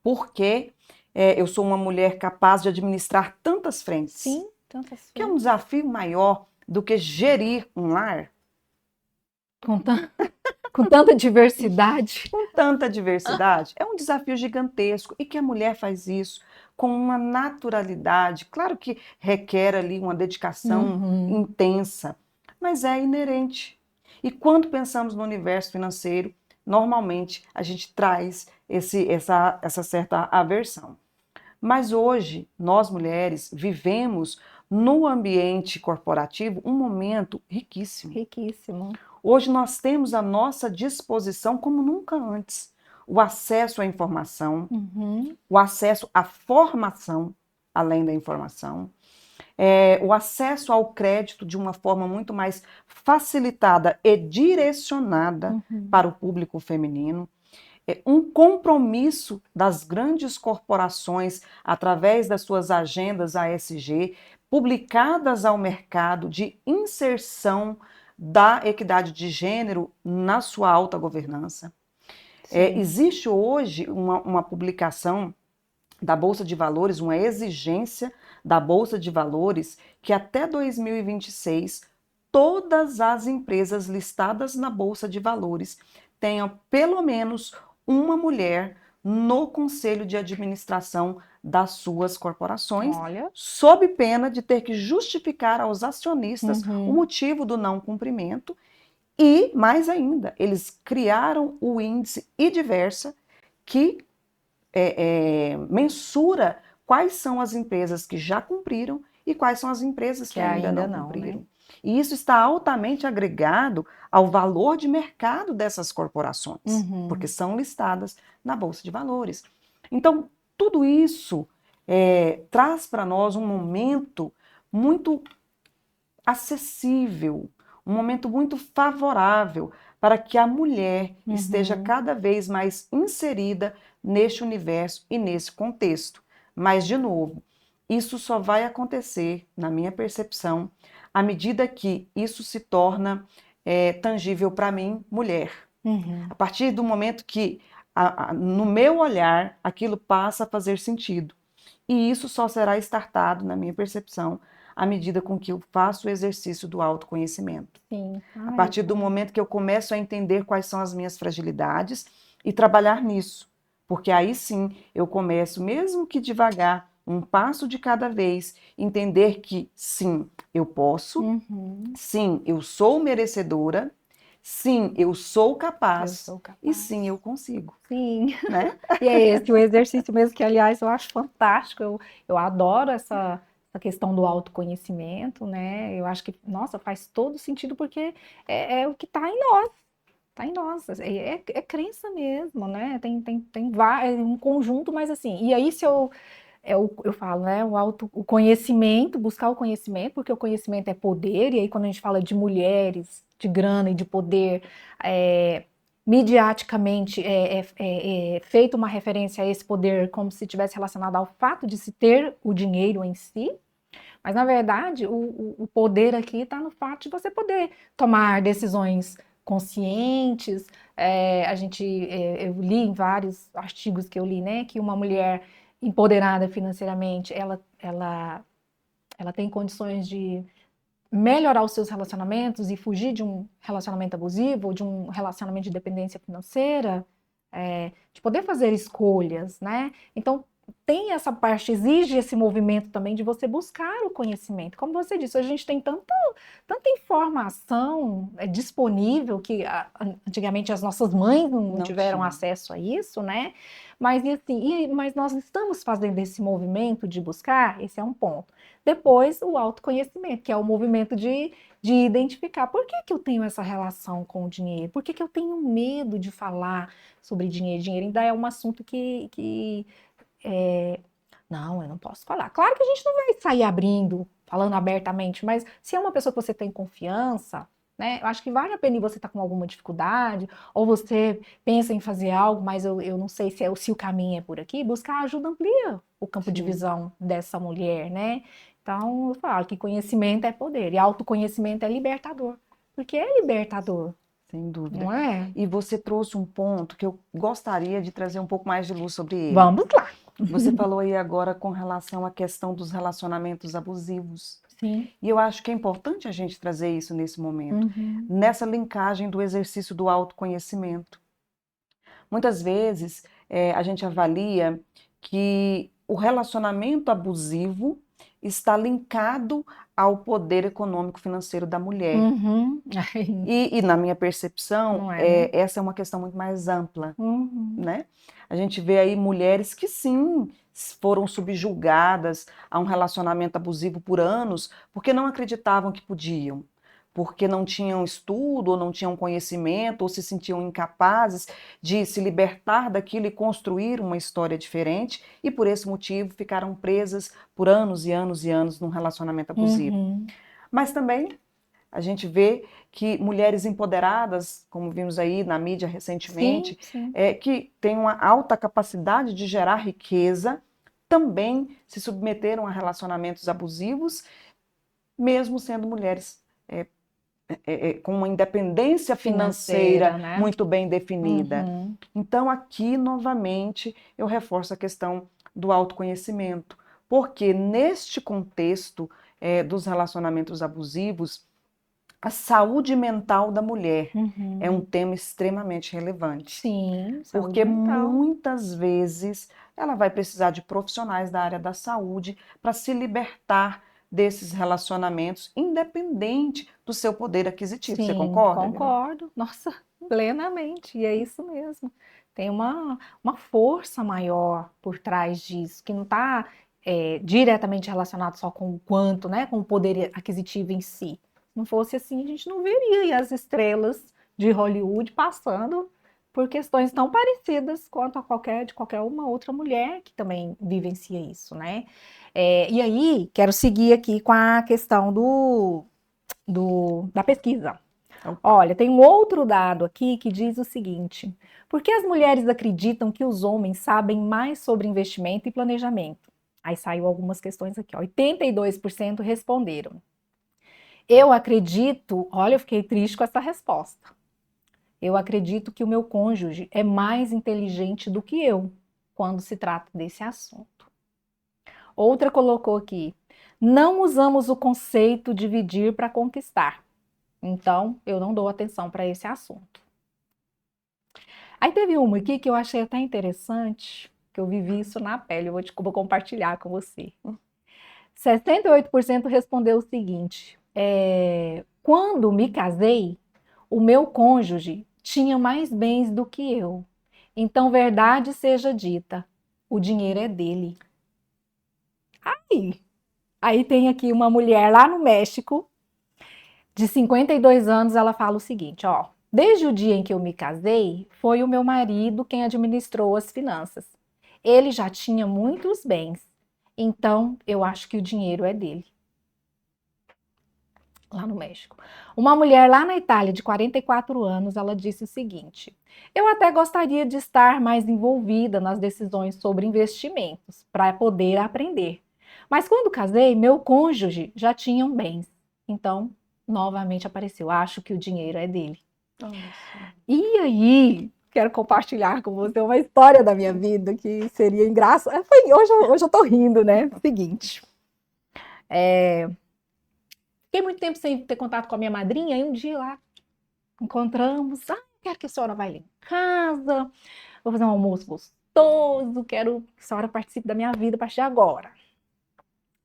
Por que eu sou uma mulher capaz de administrar tantas frentes? Sim, tantas Que é um frentes. desafio maior do que gerir um lar Com, tan- com tanta diversidade. com tanta diversidade. É um desafio gigantesco e que a mulher faz isso com uma naturalidade. Claro que requer ali uma dedicação Uhum. intensa, mas é inerente. E quando pensamos no universo financeiro, normalmente a gente traz essa certa aversão. Mas hoje, nós mulheres vivemos no ambiente corporativo um momento riquíssimo. Riquíssimo. Hoje nós temos à nossa disposição, como nunca antes, o acesso à informação, Uhum. o acesso à formação, além da informação, o acesso ao crédito de uma forma muito mais facilitada e direcionada Uhum. para o público feminino, um compromisso das grandes corporações através das suas agendas ASG, publicadas ao mercado de inserção da equidade de gênero na sua alta governança. Sim. Existe hoje uma publicação da Bolsa de Valores, uma exigência da Bolsa de Valores que até 2026 todas as empresas listadas na Bolsa de Valores tenham pelo menos uma mulher no conselho de administração das suas corporações, Olha. sob pena de ter que justificar aos acionistas o Uhum. motivo do não cumprimento. E, mais ainda, eles criaram o índice IDiversa, que mensura quais são as empresas que já cumpriram e quais são as empresas que Que ainda ainda não não, né? cumpriram. E isso está altamente agregado ao valor de mercado dessas corporações, porque Uhum. são listadas na Bolsa de Valores. Então, tudo isso traz para nós um momento muito acessível, um momento muito favorável para que a mulher esteja Uhum. cada vez mais inserida neste universo e nesse contexto. Mas, de novo, isso só vai acontecer, na minha percepção, à medida que isso se torna tangível para mim, mulher. Uhum. A partir do momento que, no meu olhar, aquilo passa a fazer sentido. E isso só será startado, na minha percepção, à medida com que eu faço o exercício do autoconhecimento. Sim. A Ai, partir do momento que eu começo a entender quais são as minhas fragilidades e trabalhar nisso. Porque aí sim eu começo, mesmo que devagar, um passo de cada vez, entender que sim, eu posso, uhum. sim, eu sou merecedora, sim, eu sou Eu capaz sou e capaz. sim, eu consigo, Sim. né? E é esse o exercício mesmo que, aliás, eu acho fantástico. Eu adoro essa questão do autoconhecimento, né? Eu acho que, nossa, faz todo sentido porque é o que está em nós. Está em nós. É crença mesmo, né? Tem um conjunto, mas assim. E aí, se eu falo, né? O conhecimento, buscar o conhecimento, porque o conhecimento é poder, e aí, quando a gente fala de mulheres, de grana e de poder, é, midiaticamente é feita uma referência a esse poder como se tivesse relacionado ao fato de se ter o dinheiro em si, mas na verdade o poder aqui está no fato de você poder tomar decisões conscientes. Eu li em vários artigos que eu li, né, que uma mulher empoderada financeiramente, ela tem condições de melhorar os seus relacionamentos e fugir de um relacionamento abusivo, ou de um relacionamento de dependência financeira, de poder fazer escolhas, né? Então, tem essa parte, exige esse movimento também de você buscar o conhecimento. Como você disse, hoje a gente tem tanta informação disponível que antigamente as nossas mães não Não tiveram tinha. acesso a isso, né? Mas, e assim, mas nós estamos fazendo esse movimento de buscar, esse é um ponto. Depois, o autoconhecimento, que é o movimento de identificar por que eu tenho essa relação com o dinheiro, por que eu tenho medo de falar sobre dinheiro. Dinheiro ainda é um assunto não, eu não posso falar. Claro que a gente não vai sair abrindo, falando abertamente, mas se é uma pessoa que você tem confiança, né? Eu acho que vale a pena você estar com alguma dificuldade, ou você pensa em fazer algo, mas eu não sei se o caminho é por aqui, buscar ajuda amplia o campo de Sim, visão dessa mulher, né? Então, eu falo que conhecimento é poder e autoconhecimento é libertador, porque é libertador, sem dúvida. não é? E você trouxe um ponto que eu gostaria de trazer um pouco mais de luz sobre ele. Vamos lá. Você falou aí agora com relação à questão dos relacionamentos abusivos. Sim. E eu acho que é importante a gente trazer isso nesse momento, Uhum. nessa linkagem do exercício do autoconhecimento. Muitas vezes a gente avalia que o relacionamento abusivo está linkado ao poder econômico financeiro da mulher. Uhum. E na minha percepção, Não é, né? essa é uma questão muito mais ampla, Uhum. né? A gente vê aí mulheres que sim foram subjugadas a um relacionamento abusivo por anos porque não acreditavam que podiam, porque não tinham estudo, ou não tinham conhecimento, ou se sentiam incapazes de se libertar daquilo e construir uma história diferente, e por esse motivo ficaram presas por anos e anos e anos num relacionamento abusivo. Uhum. Mas também a gente vê que mulheres empoderadas, como vimos aí na mídia Sim, recentemente, sim. que têm uma alta capacidade de gerar riqueza, também se submeteram a relacionamentos abusivos, mesmo sendo mulheres com uma independência Financeira, financeira né? muito bem definida. Uhum. Então, aqui, novamente, eu reforço a questão do autoconhecimento, porque neste contexto dos relacionamentos abusivos, a saúde mental da mulher é um Uhum. tema extremamente relevante, Sim, saúde porque mental. muitas vezes ela vai precisar de profissionais da área da saúde para se libertar desses relacionamentos, independente do seu poder aquisitivo. Você Sim, concorda, Verô? concordo. Nossa, plenamente. E é isso mesmo. Tem uma força maior por trás disso, que não está diretamente relacionado só com o quanto, né? Com o poder aquisitivo em si. Se não fosse assim, a gente não veria aí as estrelas de Hollywood passando por questões tão parecidas quanto de qualquer uma outra mulher que também vivencia isso, né? E aí, quero seguir aqui com a questão da pesquisa. Opa. Olha, tem um outro dado aqui que diz o seguinte: por que as mulheres acreditam que os homens sabem mais sobre investimento e planejamento? Aí saiu algumas questões aqui, ó. 82% responderam. Eu acredito, olha, eu fiquei triste com essa resposta. Eu acredito que o meu cônjuge é mais inteligente do que eu quando se trata desse assunto. Outra colocou aqui: não usamos o conceito dividir para conquistar. Então, eu não dou atenção para esse assunto. Aí teve uma aqui que eu achei até interessante, que eu vivi isso na pele, vou compartilhar com você. 68% respondeu o seguinte: quando me casei, o meu cônjuge tinha mais bens do que eu. Então, verdade seja dita, o dinheiro é dele. Aí tem aqui uma mulher lá no México, de 52 anos, ela fala o seguinte, ó: desde o dia em que eu me casei, foi o meu marido quem administrou as finanças. Ele já tinha muitos bens, então eu acho que o dinheiro é dele. Lá no México. Uma mulher lá na Itália, de 44 anos, ela disse o seguinte: eu até gostaria de estar mais envolvida nas decisões sobre investimentos, para poder aprender. Mas quando casei, meu cônjuge já tinha bens. Então, novamente apareceu: acho que o dinheiro é dele. Nossa. E aí, quero compartilhar com você uma história da minha vida que seria engraçada. Hoje eu tô rindo, né? Seguinte. Fiquei muito tempo sem ter contato com a minha madrinha, e um dia lá encontramos. Quero que a senhora vá lá em casa, vou fazer um almoço gostoso, quero que a senhora participe da minha vida a partir de agora.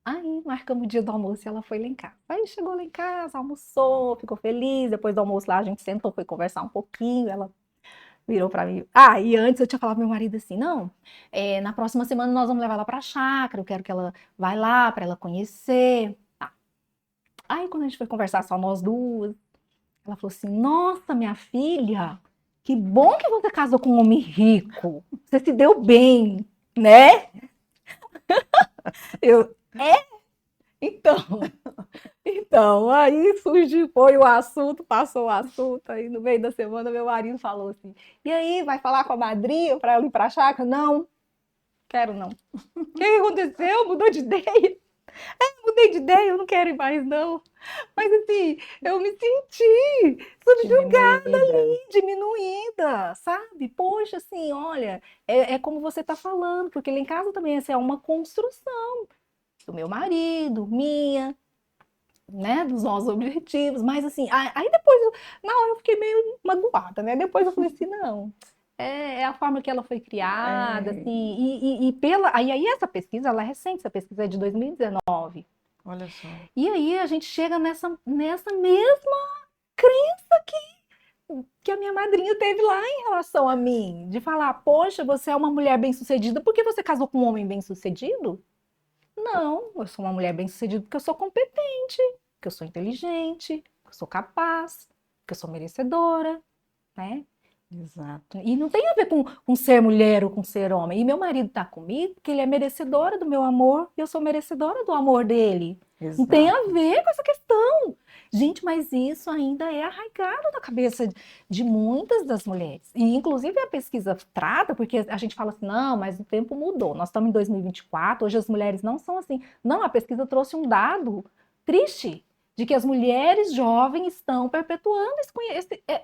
Aí marcamos o dia do almoço e ela foi lá em casa. Aí chegou lá em casa, almoçou, ficou feliz. Depois do almoço lá a gente sentou, foi conversar um pouquinho. Ela virou pra mim. E antes eu tinha falado pro meu marido assim: não, na próxima semana nós vamos levar ela pra chácara, eu quero que ela vá lá pra ela conhecer. Tá. Aí quando a gente foi conversar só nós duas, ela falou assim: nossa, minha filha, que bom que você casou com um homem rico. Você se deu bem, né? Eu, então, aí surgiu, foi o assunto, passou o assunto. Aí no meio da semana, meu marido falou assim: e aí, vai falar com a madrinha para ela ir pra chácara? Não, quero não. O que aconteceu? Mudou de ideia? Mudei de ideia, eu não quero ir mais, não. Mas assim, eu me senti subjugada Diminuída. diminuída, sabe? Poxa, assim, olha, é como você está falando, porque lá em casa também essa é uma construção do meu marido, minha, né, dos nossos objetivos, mas assim, aí depois, na hora eu fiquei meio magoada, né? Depois eu falei assim, não, é a forma que ela foi criada, É, assim, aí essa pesquisa, ela é recente, essa pesquisa é de 2019. olha só. E aí a gente chega nessa mesma crença que a minha madrinha teve lá em relação a mim, de falar, poxa, você é uma mulher bem-sucedida porque você casou com um homem bem-sucedido? Não, eu sou uma mulher bem-sucedida porque eu sou competente, porque eu sou inteligente, porque eu sou capaz, porque eu sou merecedora, né? Exato. E não tem a ver com ser mulher ou com ser homem. E meu marido tá comigo porque ele é merecedora do meu amor e eu sou merecedora do amor dele. Não tem a Exato. ver com essa questão. Gente, mas isso ainda é arraigado na cabeça de muitas das mulheres. E, inclusive, a pesquisa trata, porque a gente fala assim, não, mas o tempo mudou. Nós estamos em 2024, hoje as mulheres não são assim. Não, a pesquisa trouxe um dado triste de que as mulheres jovens estão perpetuando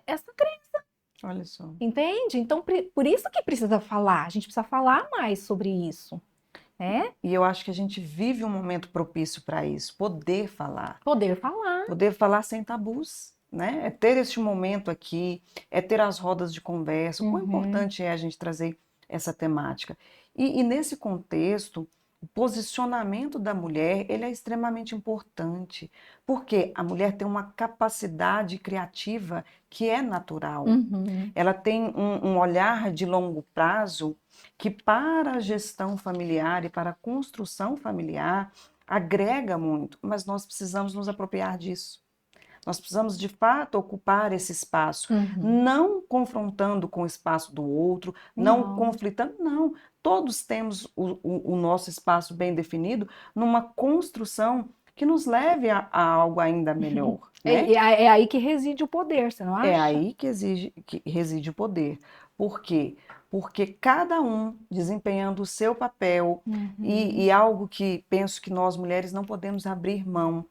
essa crença. Olha só. Entende? Então, por isso que precisa falar. A gente precisa falar mais sobre isso, né? E eu acho que a gente vive um momento propício para isso, poder falar. Poder falar. Poder falar sem tabus, né? É ter este momento aqui, é ter as rodas de conversa. O quão importante é a gente trazer essa temática. E nesse contexto, o posicionamento da mulher, ele é extremamente importante, porque a mulher tem uma capacidade criativa que é natural. Ela tem um olhar de longo prazo que para a gestão familiar e para a construção familiar agrega muito, mas nós precisamos nos apropriar disso. Nós precisamos, de fato, ocupar esse espaço, não confrontando com o espaço do outro, não Não. conflitando, não. Todos temos o nosso espaço bem definido numa construção que nos leve a algo ainda melhor, né? É aí que reside o poder, você não É acha? aí que reside o poder. Por quê? Porque cada um desempenhando o seu papel Uhum. e algo que penso que nós mulheres não podemos abrir mão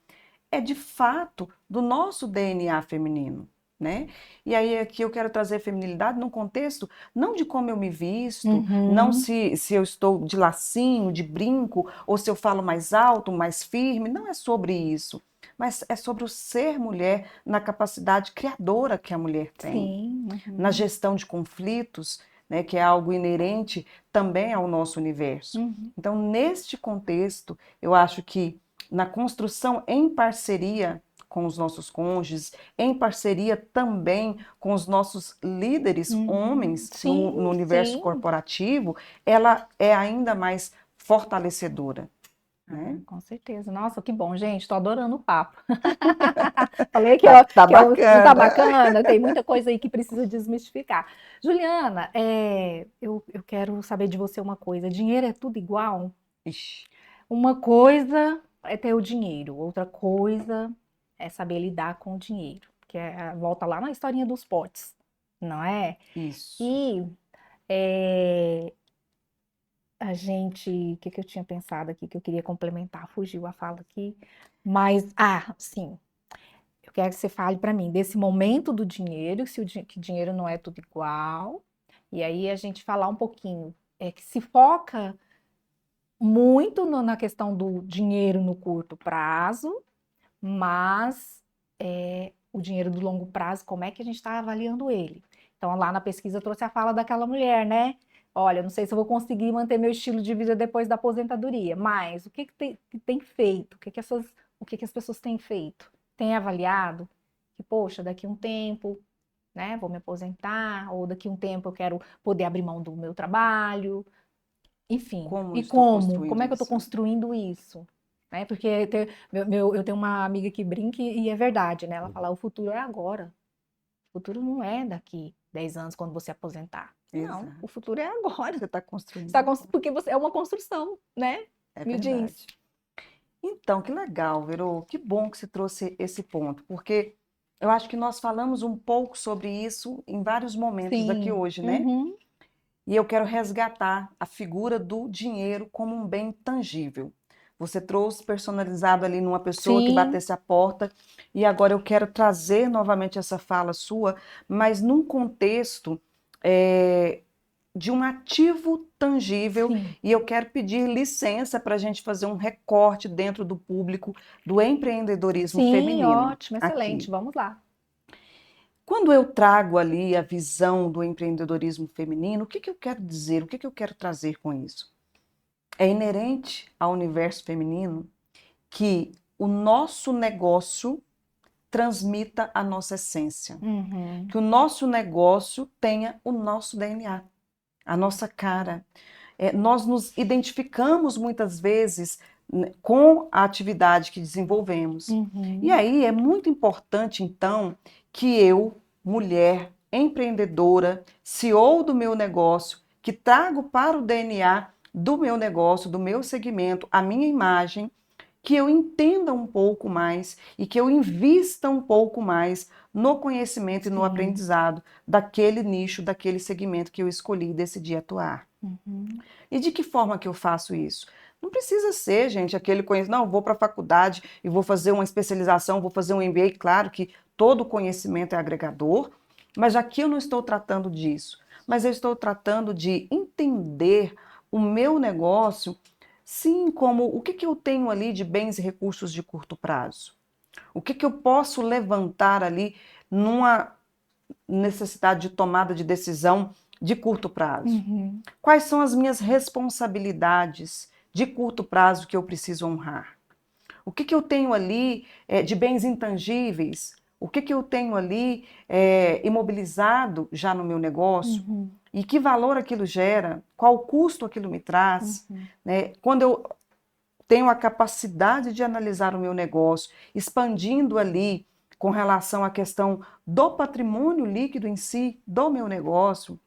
é de fato do nosso DNA feminino, né? E aí aqui eu quero trazer feminilidade num contexto não de como eu me visto, não Uhum. se eu estou de lacinho, de brinco, ou se eu falo mais alto, mais firme, não é sobre isso, mas é sobre o ser mulher na capacidade criadora que a mulher tem, Sim. na Uhum. gestão de conflitos, né, que é algo inerente também ao nosso universo. Uhum. Então, neste contexto, eu acho que na construção em parceria com os nossos cônjuges, em parceria também com os nossos líderes Uhum. homens no Sim, universo sim. corporativo, ela é ainda mais fortalecedora, Ah, né? com certeza. Nossa, que bom, gente. Estou adorando o papo. Falei Tá não tá bacana. bacana? Tem muita coisa aí que precisa desmistificar. Juliana, eu quero saber de você uma coisa. Dinheiro é tudo igual? Ixi, Uma coisa é ter o dinheiro, outra coisa é saber lidar com o dinheiro, volta lá na historinha dos potes, não é? isso. E é, o que que eu tinha pensado aqui que eu queria complementar, fugiu a fala aqui, mas, sim, eu quero que você fale para mim desse momento do dinheiro, que dinheiro não é tudo igual, e aí a gente falar um pouquinho, que se foca muito na questão do dinheiro no curto prazo, mas o dinheiro do longo prazo, como é que a gente está avaliando ele? Então, lá na pesquisa trouxe a fala daquela mulher, né? Olha, não sei se eu vou conseguir manter meu estilo de vida depois da aposentadoria, mas o que tem feito? O que que as pessoas têm feito? Têm avaliado que, poxa, daqui a um tempo, né, vou me aposentar, ou daqui a um tempo eu quero poder abrir mão do meu trabalho, enfim. Como eu E estou como? Como construindo é que eu estou isso? construindo isso? Né? Porque eu tenho uma amiga que brinca e é verdade, né? Ela fala, o futuro é agora. O futuro não é daqui 10 anos, quando você aposentar. Não, o Exato. futuro é agora. Você está construindo agora. Porque você é uma construção, né? É Me diz. verdade. Então, que legal, Verô. Que bom que você trouxe esse ponto, porque eu acho que nós falamos um pouco sobre isso em vários momentos aqui Sim. hoje, né? Uhum. E eu quero resgatar a figura do dinheiro como um bem tangível. Você trouxe personalizado ali numa pessoa que Sim. batesse a porta, e agora eu quero trazer novamente essa fala sua, mas num contexto eh, de um ativo tangível, Sim. e eu quero pedir licença para a gente fazer um recorte dentro do público do empreendedorismo Sim, feminino ótimo, excelente. aqui. Vamos lá. Quando eu trago ali a visão do empreendedorismo feminino, o que que eu quero dizer? O que que eu quero trazer com isso? É inerente ao universo feminino que o nosso negócio transmita a nossa essência, Uhum. que o nosso negócio tenha o nosso DNA, a nossa cara. Nós nos identificamos muitas vezes, né, com a atividade que desenvolvemos. E Uhum. aí é muito importante, então, que eu, mulher, empreendedora, CEO do meu negócio, que trago para o DNA do meu negócio, do meu segmento, a minha imagem, que eu entenda um pouco mais e que eu invista um pouco mais no conhecimento e no Sim. aprendizado daquele nicho, daquele segmento que eu escolhi e decidi atuar. Uhum. E de que forma que eu faço isso? Não precisa ser, gente, aquele conhecimento, não, vou para a faculdade e vou fazer uma especialização, vou fazer um MBA, claro que todo conhecimento é agregador, mas aqui eu não estou tratando disso, mas eu estou tratando de entender o meu negócio, sim, como o que que eu tenho ali de bens e recursos de curto prazo. O que que eu posso levantar ali numa necessidade de tomada de decisão de curto prazo? Uhum. Quais são as minhas responsabilidades de curto prazo que eu preciso honrar? O que que eu tenho ali de bens intangíveis? O que que eu tenho ali imobilizado já no meu negócio? Uhum. E que valor aquilo gera? Qual custo aquilo me traz? Uhum. Né? Quando eu tenho a capacidade de analisar o meu negócio, expandindo ali com relação à questão do patrimônio líquido em si, do meu negócio,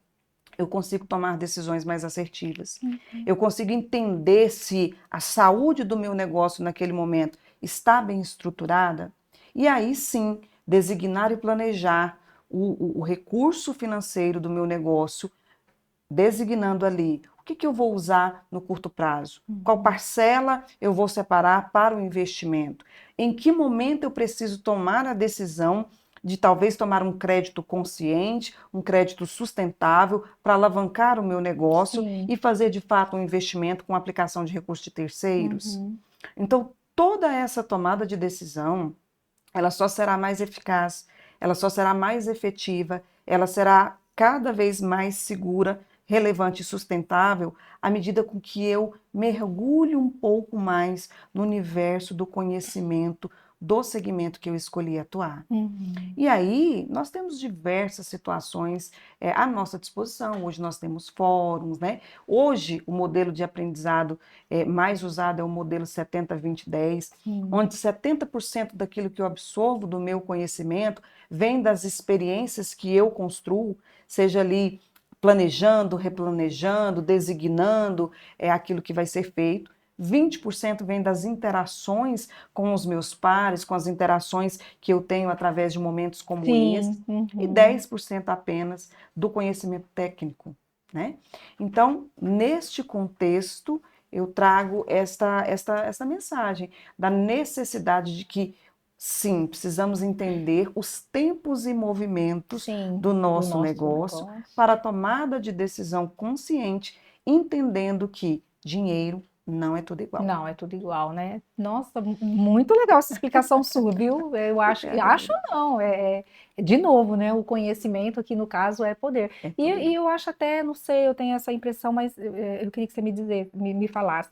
eu consigo tomar decisões mais assertivas. Uhum. Eu consigo entender se a saúde do meu negócio naquele momento está bem estruturada? E aí sim, designar e planejar o recurso financeiro do meu negócio, designando ali o que eu vou usar no curto prazo, qual parcela eu vou separar para o investimento, em que momento eu preciso tomar a decisão de talvez tomar um crédito consciente, um crédito sustentável para alavancar o meu negócio Sim. e fazer de fato um investimento com aplicação de recursos de terceiros. Uhum. Então, toda essa tomada de decisão, ela só será mais eficaz, ela só será mais efetiva, ela será cada vez mais segura, relevante e sustentável à medida com que eu mergulho um pouco mais no universo do conhecimento do segmento que eu escolhi atuar. Uhum. E aí, nós temos diversas situações à nossa disposição. Hoje nós temos fóruns, né? Hoje, o modelo de aprendizado mais usado é o modelo 70-20-10, onde 70% daquilo que eu absorvo do meu conhecimento vem das experiências que eu construo, seja ali planejando, replanejando, designando aquilo que vai ser feito. 20% vem das interações com os meus pares, com as interações que eu tenho através de momentos como esse, e 10% apenas do conhecimento técnico, né? Então, neste contexto, eu trago esta mensagem da necessidade de que, sim, precisamos entender os tempos e movimentos do nosso negócio para a tomada de decisão consciente, entendendo que dinheiro não é tudo igual. Não, é tudo igual, né? Nossa, muito legal essa explicação sua, viu? Eu acho, não, de novo, né? O conhecimento aqui no caso é poder. E eu acho até, não sei, eu tenho essa impressão, mas eu queria que você me falasse.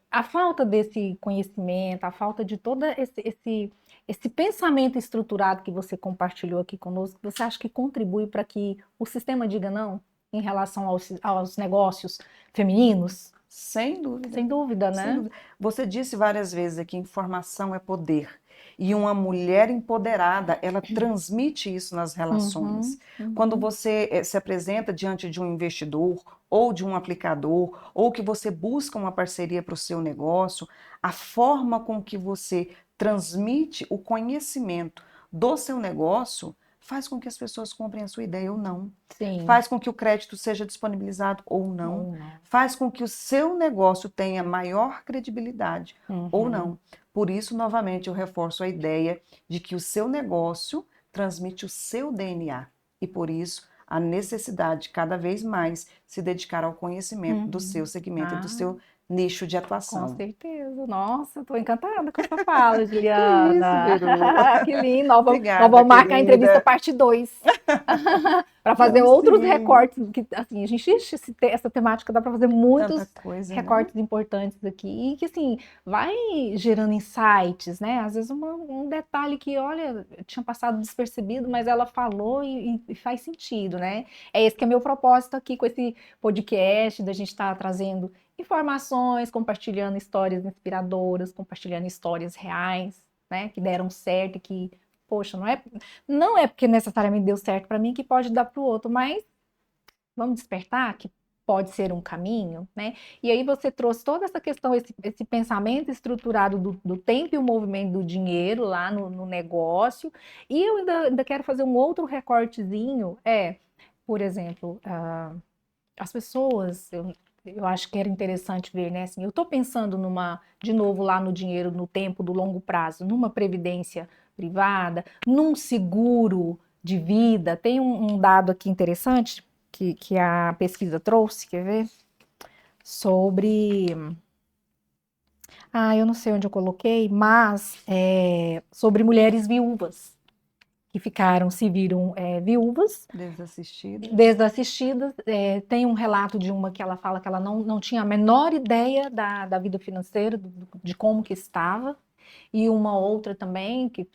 A falta desse conhecimento, a falta de todo esse pensamento estruturado que você compartilhou aqui conosco, você acha que contribui para que o sistema diga não em relação aos negócios femininos? Sem dúvida. Sem dúvida, né? Sem dúvida. Você disse várias vezes aqui, informação é poder. E uma mulher empoderada, ela transmite isso nas relações. Quando você se apresenta diante de um investidor, ou de um aplicador, ou que você busca uma parceria para o seu negócio, a forma com que você transmite o conhecimento do seu negócio faz com que as pessoas comprem a sua ideia ou não. Sim. Faz com que o crédito seja disponibilizado ou não. Faz com que o seu negócio tenha maior credibilidade ou não. Por isso, novamente, eu reforço a ideia de que o seu negócio transmite o seu DNA. E por isso, a necessidade de cada vez mais se dedicar ao conhecimento do seu segmento e do seu nicho de atuação. Com certeza. Nossa, estou encantada com essa fala, Juliana. Que lindo. Nós vamos marcar a entrevista parte 2. Para fazer outros recortes. Que, assim, a gente, essa temática dá para fazer muitos recortes importantes aqui. E que, assim, vai gerando insights, né? Às vezes um detalhe que, olha, tinha passado despercebido, mas ela falou e faz sentido, né? É esse que é meu propósito aqui com esse podcast, da gente estar trazendo informações, compartilhando histórias inspiradoras, compartilhando histórias reais, né, que deram certo e que, poxa, não é porque necessariamente deu certo para mim que pode dar para o outro, mas vamos despertar que pode ser um caminho, né? E aí você trouxe toda essa questão, esse pensamento estruturado do tempo e o movimento do dinheiro lá no negócio, e eu ainda quero fazer um outro recortezinho, por exemplo, as pessoas, eu acho que era interessante ver, né? Assim, eu estou pensando de novo lá no dinheiro, no tempo do longo prazo, numa previdência privada, num seguro de vida. Tem um dado aqui interessante que a pesquisa trouxe, quer ver? Sobre... eu não sei onde eu coloquei, mas sobre mulheres viúvas. Que se viram viúvas. Desassistidas. Tem um relato de uma que ela fala que ela não tinha a menor ideia da vida financeira, de como que estava. E uma outra também que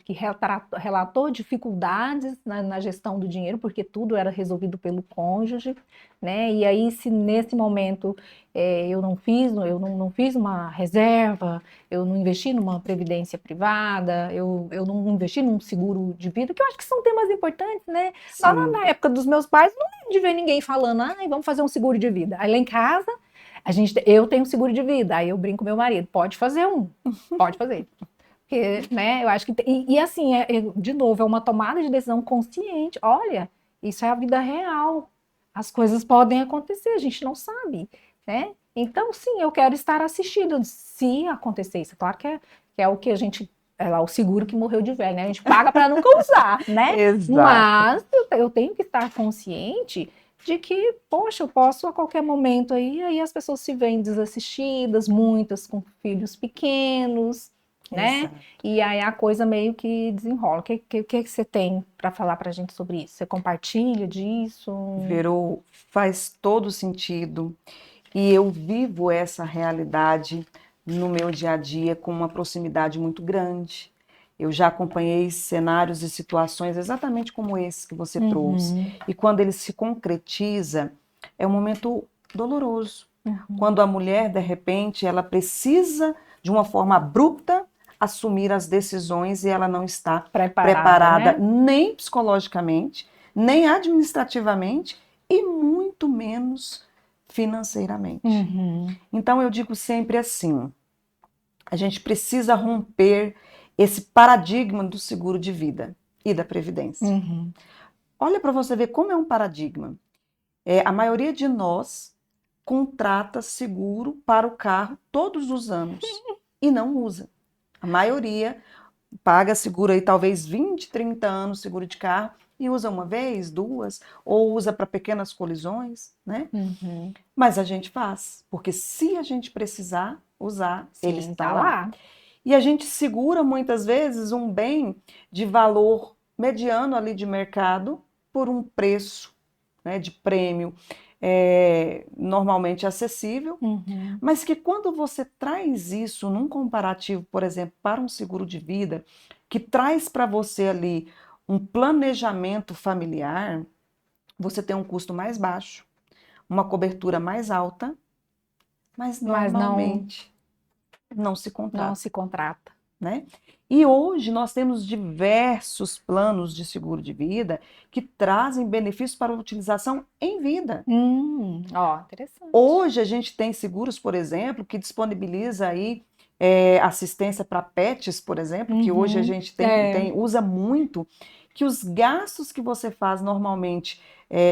relatou dificuldades na gestão do dinheiro, porque tudo era resolvido pelo cônjuge, né? E aí, se nesse momento eu não fiz uma reserva, eu não investi numa previdência privada, eu não investi num seguro de vida, que eu acho que são temas importantes, né? Lá na época dos meus pais, não lembro de ver ninguém falando, vamos fazer um seguro de vida. Aí lá em casa, Eu tenho seguro de vida, aí eu brinco com meu marido, pode fazer um, pode fazer. Porque, né, eu acho que... E assim, de novo, é uma tomada de decisão consciente. Olha, isso é a vida real. As coisas podem acontecer, a gente não sabe, né? Então, sim, eu quero estar assistido se acontecer isso. Claro que é o que a gente... É lá o seguro que morreu de velho, né? A gente paga para nunca usar, né? Exato. Mas eu tenho que estar consciente de que, poxa, eu posso a qualquer momento aí as pessoas se veem desassistidas, muitas com filhos pequenos, né? Exato. E aí a coisa meio que desenrola. O que você tem para falar para a gente sobre isso? Você compartilha disso? Verô, faz todo sentido. E eu vivo essa realidade no meu dia a dia com uma proximidade muito grande. Eu já acompanhei cenários e situações exatamente como esse que você trouxe. E quando ele se concretiza, é um momento doloroso. Quando a mulher, de repente, ela precisa, de uma forma abrupta, assumir as decisões e ela não está preparada Né? nem psicologicamente, nem administrativamente e muito menos financeiramente. Então eu digo sempre assim, a gente precisa romper esse paradigma do seguro de vida e da previdência. Olha para você ver como é um paradigma. A maioria de nós contrata seguro para o carro todos os anos e não usa. A maioria paga seguro aí talvez 20, 30 anos seguro de carro e usa uma vez, duas, ou usa para pequenas colisões, né? Mas a gente faz, porque se a gente precisar usar, Sim, ele está tá lá. lá. E a gente segura muitas vezes um bem de valor mediano ali de mercado por um preço, né, de prêmio normalmente acessível, mas que quando você traz isso num comparativo, por exemplo, para um seguro de vida, que traz para você ali um planejamento familiar, você tem um custo mais baixo, uma cobertura mais alta, mas Mas normalmente não se não contrata, se contrata. né? E hoje nós temos diversos planos de seguro de vida que trazem benefícios para a utilização em vida. Ó, interessante. Hoje a gente tem seguros, por exemplo, que disponibiliza aí assistência para pets, por exemplo, que hoje a gente usa muito, que os gastos que você faz normalmente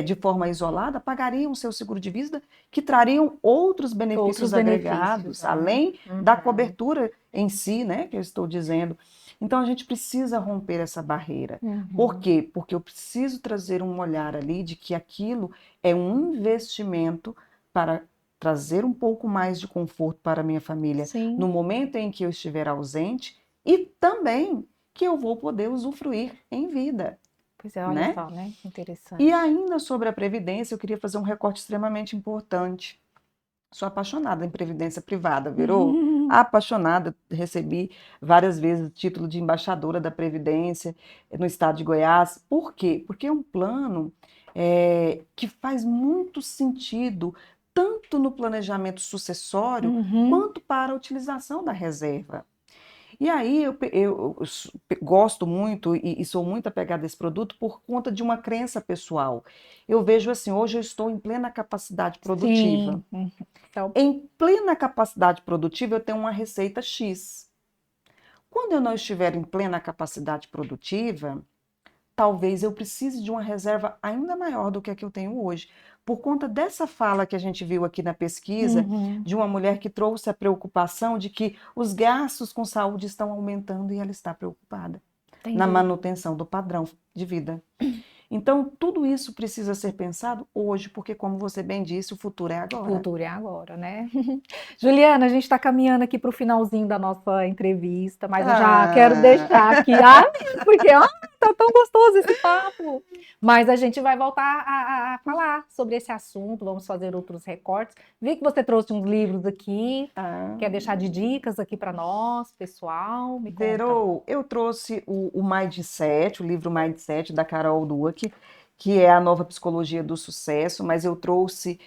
de forma isolada pagariam o seu seguro de vida, que trariam outros benefícios agregados, além da cobertura em si, né, que eu estou dizendo. Então a gente precisa romper essa barreira. Por quê? Porque eu preciso trazer um olhar ali de que aquilo é um investimento para trazer um pouco mais de conforto para a minha família no momento em que eu estiver ausente e também que eu vou poder usufruir em vida. Pois é, olha só, né? Interessante. E ainda sobre a previdência, eu queria fazer um recorte extremamente importante. Sou apaixonada em previdência privada, virou? Apaixonada, recebi várias vezes o título de embaixadora da Previdência no estado de Goiás. Por quê? Porque é um plano que faz muito sentido, tanto no planejamento sucessório, quanto para a utilização da reserva. E aí eu gosto muito e sou muito apegada a esse produto por conta de uma crença pessoal. Eu vejo assim, hoje eu estou em plena capacidade produtiva. Então, Em plena capacidade produtiva, eu tenho uma receita X. Quando eu não estiver em plena capacidade produtiva, talvez eu precise de uma reserva ainda maior do que a que eu tenho hoje. Por conta dessa fala que a gente viu aqui na pesquisa, de uma mulher que trouxe a preocupação de que os gastos com saúde estão aumentando e ela está preocupada na manutenção do padrão de vida. Então, tudo isso precisa ser pensado hoje, porque, como você bem disse, o futuro é agora. O futuro é agora, né? Juliana, a gente está caminhando aqui para o finalzinho da nossa entrevista, mas eu já quero deixar aqui, porque tá tão gostoso esse papo. Mas a gente vai voltar a falar sobre esse assunto, vamos fazer outros recortes. Vi que você trouxe uns livros aqui, quer deixar de dicas aqui para nós, pessoal? Me conta. Verô, eu trouxe o Mindset, o livro Mindset da Carol Dweck, que é a nova psicologia do sucesso, mas eu trouxe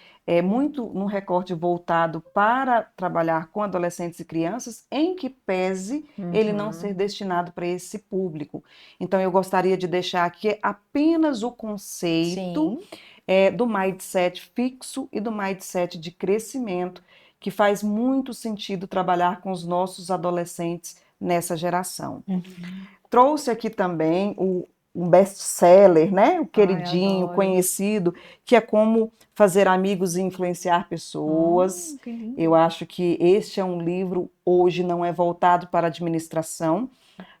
muito num recorte voltado para trabalhar com adolescentes e crianças, em que pese ele não ser Uhum. destinado para esse público. Então, eu gostaria de deixar aqui apenas o conceito Sim. do mindset fixo e do mindset de crescimento, que faz muito sentido trabalhar com os nossos adolescentes nessa geração. Uhum. Trouxe aqui também um best-seller, né? O Ai, queridinho, adoro. conhecido, que é Como Fazer Amigos e Influenciar Pessoas. Que Eu lindo. acho que este é um livro, hoje, não é voltado para a administração,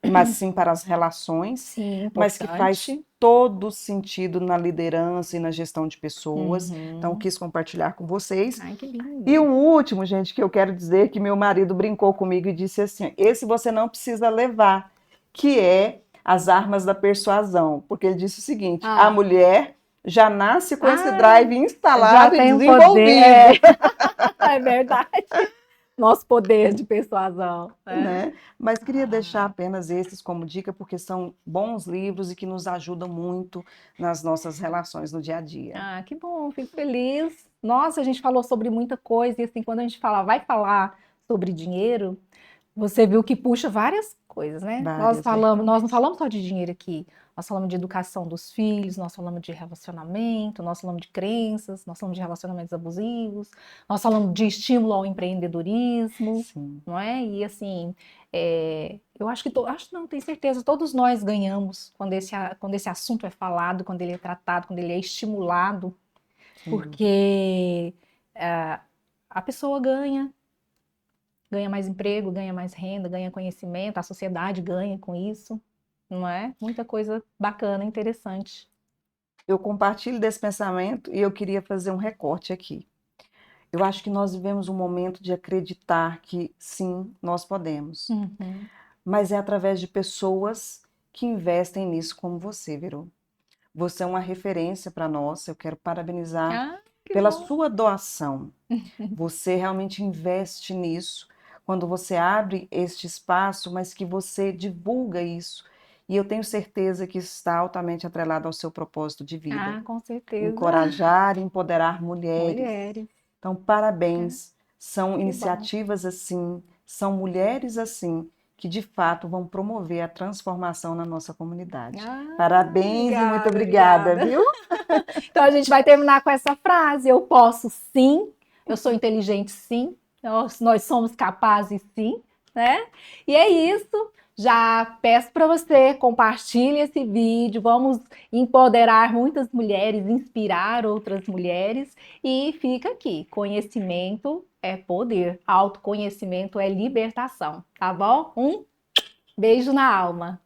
mas sim para as relações, Sim, mas que faz importante. todo sentido na liderança e na gestão de pessoas. Então, Uhum. quis compartilhar com vocês. Ai, que E lindo. um último, gente, que eu quero dizer que meu marido brincou comigo e disse assim: esse você não precisa levar, que é As Armas da Persuasão, porque ele disse o seguinte: a Ah, mulher já nasce com esse ah, drive já instalado e tem um poder. desenvolvido, É verdade. Nosso poder de persuasão, né? né? Mas queria deixar Ah, apenas esses como dica, porque são bons livros e que nos ajudam muito nas nossas relações no dia a dia. que bom, fico feliz. Nossa, a gente falou sobre muita coisa, e assim, quando a gente vai falar sobre dinheiro, você viu que puxa várias coisas, né? Várias, verdade. Nós não falamos só de dinheiro aqui. Nós falamos de educação dos filhos, nós falamos de relacionamento, nós falamos de crenças, nós falamos de relacionamentos abusivos, nós falamos de estímulo ao empreendedorismo, Sim. não é? E assim, eu acho que, acho não, tenho certeza, todos nós ganhamos quando esse assunto é falado, quando ele é tratado, quando ele é estimulado, Sem dúvida. porque a pessoa ganha mais emprego, ganha mais renda, ganha conhecimento, a sociedade ganha com isso, não é? Muita coisa bacana, interessante. Eu compartilho desse pensamento e eu queria fazer um recorte aqui. Eu acho que nós vivemos um momento de acreditar que sim, nós podemos, Uhum. mas é através de pessoas que investem nisso, como você, Verô. Você é uma referência para nós, eu quero parabenizar Ah, que pela bom. sua doação. Você realmente investe nisso quando você abre este espaço, mas que você divulga isso. E eu tenho certeza que isso está altamente atrelado ao seu propósito de vida. Com certeza. Encorajar e empoderar mulheres. Mulheres, Então, né? parabéns. São Que bom. iniciativas assim, são mulheres assim, que de fato vão promover a transformação na nossa comunidade. Parabéns e muito Obrigada, obrigada, obrigada. viu? Então a gente vai terminar com essa frase: eu posso sim, eu sou inteligente sim, nós somos capazes sim, né? E é isso. Já peço para você compartilhe esse vídeo, vamos empoderar muitas mulheres, inspirar outras mulheres e fica aqui, conhecimento é poder, autoconhecimento é libertação, tá bom? Um beijo na alma.